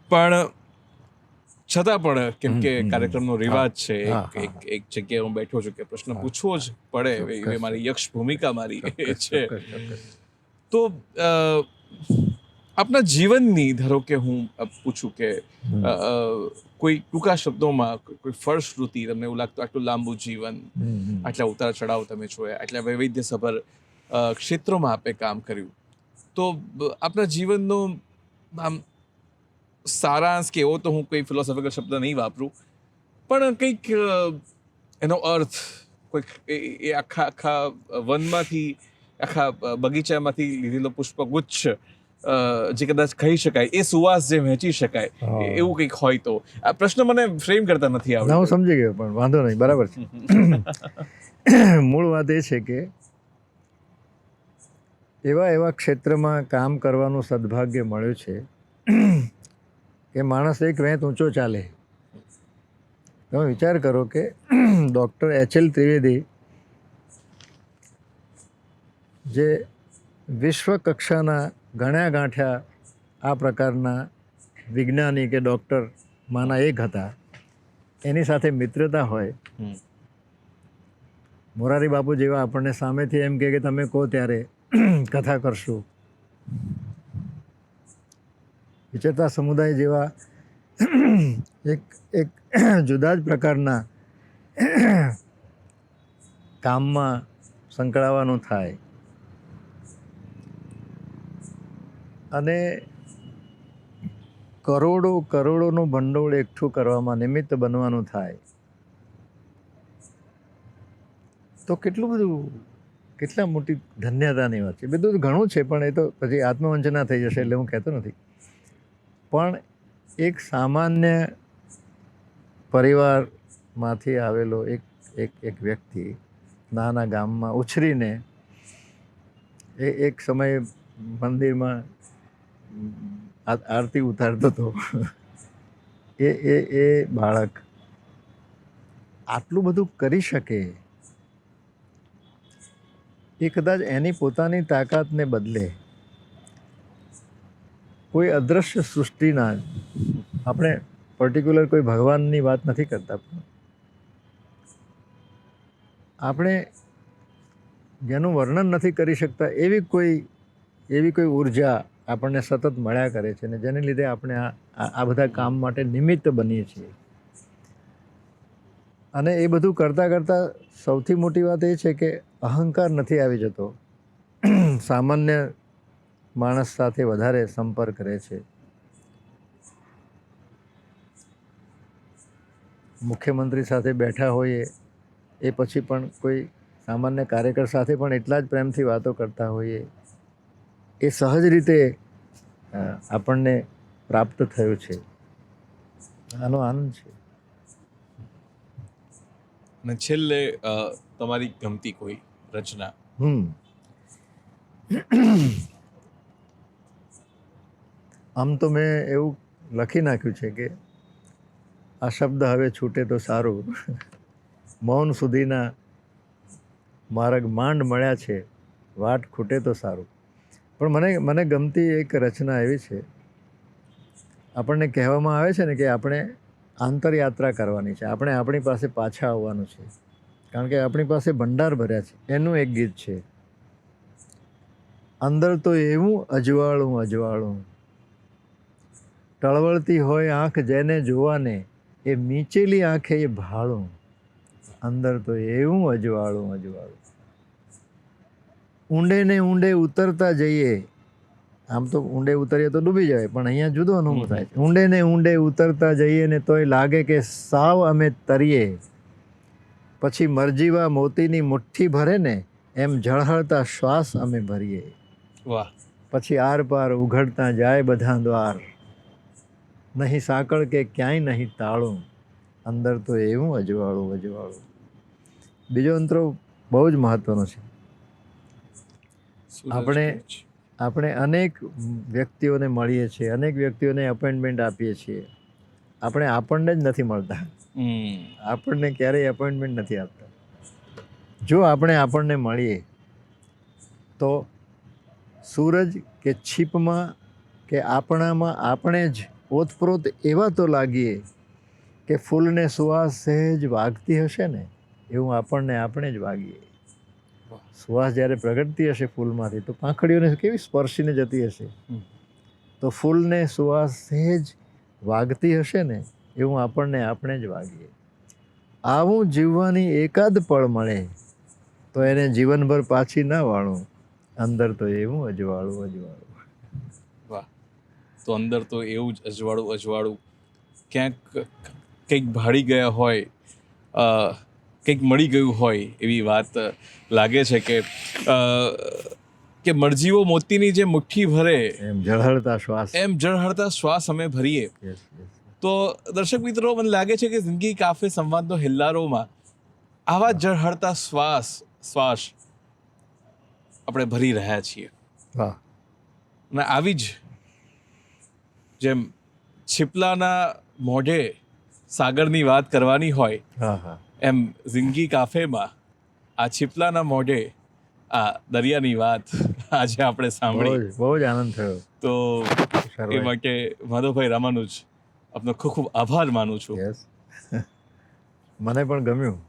પણ છતાં પણ કેમ કે કાર્યક્રમનો રિવાજ છે, એક જગ્યાએ હું બેઠો છું કે પ્રશ્ન પૂછવો જ પડે, એ મારી યક્ષ ભૂમિકા મારી છે. તો આપના જીવનની ધારો કે હું પૂછું કે કોઈ ટૂંકા શબ્દોમાં કોઈ ફળશ્રુતિ, તમને એવું લાગતું આટલું લાંબુ જીવન, આટલા ઉતાર ચઢાવ તમે જોયા, આટલા વૈવિધ્યસભર ક્ષેત્રોમાં આપે કામ કર્યું, તો આપના જીવનનો આમ સારાંશ કે એવો તો હું કોઈ ફિલોસોફિકલ શબ્દ નહીં વાપરું, પણ કંઈક એનો અર્થ, કોઈક એ આખા વનમાંથી, આખા બગીચામાંથી લીધેલો પુષ્પગુચ્છ જે કદાચ કહી શકાય એ સુવાસ જે વહેંચી શકાય હા. એવું કંઈક હોય તો આ પ્રશ્ન મને ફ્રેમ કરતા નથી ના હું આવડતો. સમજી ગયો પણ વાંધો નહીં બરાબર છે. મૂળ વાત એ છે કે એવા ક્ષેત્રમાં કામ કરવાનું સદભાગ્ય મળ્યું છે કે માણસ એક વેંત ઊંચો ચાલે. તમે વિચાર કરો કે ડૉક્ટર એચ.એલ. ત્રિવેદી જે વિશ્વ કક્ષાના ગણ્યા ગાંઠ્યા આ પ્રકારના વિજ્ઞાની કે ડૉક્ટર માના એક હતા, એની સાથે મિત્રતા હોય. હમ. મોરારી બાપુ જેવા આપણને સામેથી એમ કહે કે તમે કહો ત્યારે કથા કરશું. વિચેતા સમુદાય જેવા એક એક જુદા જ પ્રકારના કામમાં સંકળાવાનું થાય અને કરોડોનું ભંડોળ એકઠું કરવામાં નિમિત્ત બનવાનું થાય તો કેટલા મોટી ધન્યતાની વાત છે. બધું ઘણું છે પણ એ તો પછી આત્મવંચના થઈ જશે એટલે હું કહેતો નથી. પણ એક સામાન્ય પરિવારમાંથી આવેલો એક વ્યક્તિ નાના ગામમાં ઉછરીને એક સમયે મંદિરમાં આરતી ઉતારતો હતો. એ બાળક આટલું બધું કરી શકે એ કદાચ એની પોતાની તાકાતને બદલે કોઈ અદૃશ્ય સૃષ્ટિના, આપણે પર્ટિક્યુલર કોઈ ભગવાનની વાત નથી કરતા, આપણે જેનું વર્ણન નથી કરી શકતા એવી કોઈ ઉર્જા આપણને સતત મળ્યા કરે છે ને જેને લીધે આપણે આ બધા કામ માટે નિમિત્ત બનીએ છીએ. અને એ બધું કરતાં સૌથી મોટી વાત એ છે કે અહંકાર નથી આવી જતો. સામાન્ય માણસ સાથે વધારે સંપર્ક રહે છે. મુખ્યમંત્રી સાથે બેઠા હોઈએ એ પછી પણ કોઈ સામાન્ય કાર્યકર સાથે પણ એટલા જ પ્રેમથી વાતો કરતા હોઈએ. એ સહજ રીતે આપણને પ્રાપ્ત થયું છે. આનો આનંદ છે. અને છેલ્લે તમારી ગમતી કોઈ રચના? આમ તો મેં એવું લખી નાખ્યું છે કે આ શબ્દ હવે છૂટે તો સારું, મૌન સુધીના માર્ગ માંડ મળ્યા છે, વાટ ખૂટે તો સારું. પણ મને ગમતી એક રચના એવી છે, આપણને કહેવામાં આવે છે ને કે આપણે આંતરયાત્રા કરવાની છે, આપણે આપણી પાસે પાછા આવવાનું છે, કારણ કે આપણી પાસે ભંડાર ભર્યા છે. એનું એક ગીત છે, અંદર તો એવું અજવાળું અજવાળું, ટળવળતી હોય આંખ જેને જોવાને, એ મીચેલી આંખે એ ભાળું, અંદર તો એવું અજવાળું અજવાળું. ઊંડે ને ઊંડે ઉતરતા જઈએ, આમ તો ઊંડે ઉતરીએ તો ડૂબી જાય, પણ અહીંયા જુદો અનુભવ થાય છે. ઊંડે ને ઊંડે ઉતરતા જઈએ ને તોય લાગે કે સાવ અમે તરીએ, પછી મરજીવા મોતીની મુઠ્ઠી ભરે ને એમ ઝળહળતા શ્વાસ અમે ભરીએ. વાહ. પછી આર પાર ઉઘડતા જાય બધા દ્વાર, નહીં સાંકળ કે ક્યાંય નહીં તાળું, અંદર તો એવું અજવાળું અજવાળું. બીજો અંતરો બહુ જ મહત્વનો છે. આપણે અનેક વ્યક્તિઓને મળીએ છીએ, અનેક વ્યક્તિઓને અપોઇન્ટમેન્ટ આપીએ છીએ, આપણને જ નથી મળતા. આપણને ક્યારેય અપોઇન્ટમેન્ટ નથી આપતા. જો આપણને મળીએ તો સૂરજ કે છીપમાં કે આપણામાં આપણે જ ઓતપ્રોત એવા તો લાગીએ કે ફૂલને સુવાસ સહેજ વાગતી હશે ને એવું આપણે જ વાગીએ. સુવાસ જ્યારે પ્રગટતી હશે ફૂલમાંથી તો પાંખડીઓને કેવી સ્પર્શીને જતી હશે, તો ફૂલને સુવાસ સહેજ વાગતી હશે ને એવું આપણે જ વાગીએ. આવું જીવવાની એકાદ પળ મળે તો એને જીવનભર પાછી ના વાળું, અંદર તો એવું અજવાળું અજવાળું. વાહ. તો અંદર તો એવું જ અજવાળું અજવાળું, ક્યાંક કંઈક ભાળી ગયા હોય, કંઈક મળી ગયું હોય એવી વાત લાગે છે કે કે મરજીવો મોતીની જે મુઠ્ઠી ભરે એમ ઝળહળતા શ્વાસ. એમ જળહળતા શ્વાસ અમે ભરીએ. Yes, yes. તો દર્શક મિત્રો, મને લાગે છે કે જિંદગી કાફે સંવાદનો હિલ્લારોમાં આવા જળહળતા શ્વાસ આપણે ભરી રહ્યા છીએ. વાહ. અને આવી જ જેમ છીપલાના મોઢે સાગરની વાત કરવાની હોય, હા હા. એમ જિંદગી કાફેમાં આ છીપલાના મોઢે આ દરિયાની વાત આજે આપણે સાંભળી. બહુ જ આનંદ થયો. તો એ શરવાઈ. માટે માધવભાઈ રામાનુજ આપનો ખૂબ ખૂબ આભાર માનું છું. Yes. મને પણ ગમ્યું.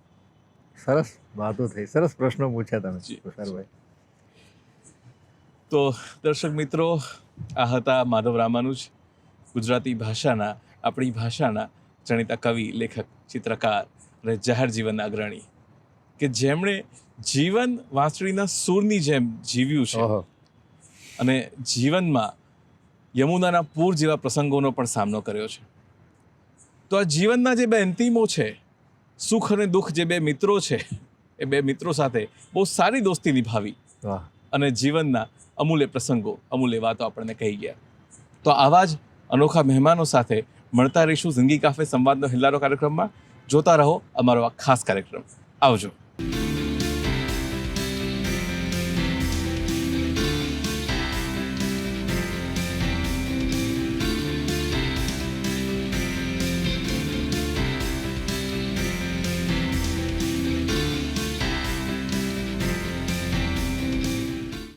સરસ વાતો થઈ, સરસ પ્રશ્નો પૂછ્યા તમે જી. તુષારભાઈ. તો દર્શક મિત્રો, આ હતા માધવ રામાનુજ, ગુજરાતી ભાષાના, આપણી ભાષાના જાણીતા કવિ, લેખક, ચિત્રકાર અને જાહેર જીવનના અગ્રણી, કે જેમણે જીવન વાંસળીના સૂરની જેમ જીવ્યું છે ઓહો. અને જીવનમાં યમુનાના પૂર જેવા પ્રસંગોનો પણ સામનો કર્યો છે. તો આ જીવનના જે બે અંતિમો છે, સુખ અને દુઃખ, જે બે મિત્રો છે, એ બે મિત્રો સાથે બહુ સારી દોસ્તી નિભાવી વાહ. અને જીવનના અમૂલ્ય પ્રસંગો, અમૂલ્ય વાતો આપણને કહી ગયા. તો આવા જ અનોખા મહેમાનો સાથે મળતા રહીશું જિંદગી કાફે સંવાદનો હિલ્લારો કાર્યક્રમમાં. જોતા રહો અમારો આ ખાસ કાર્યક્રમ. આવજો.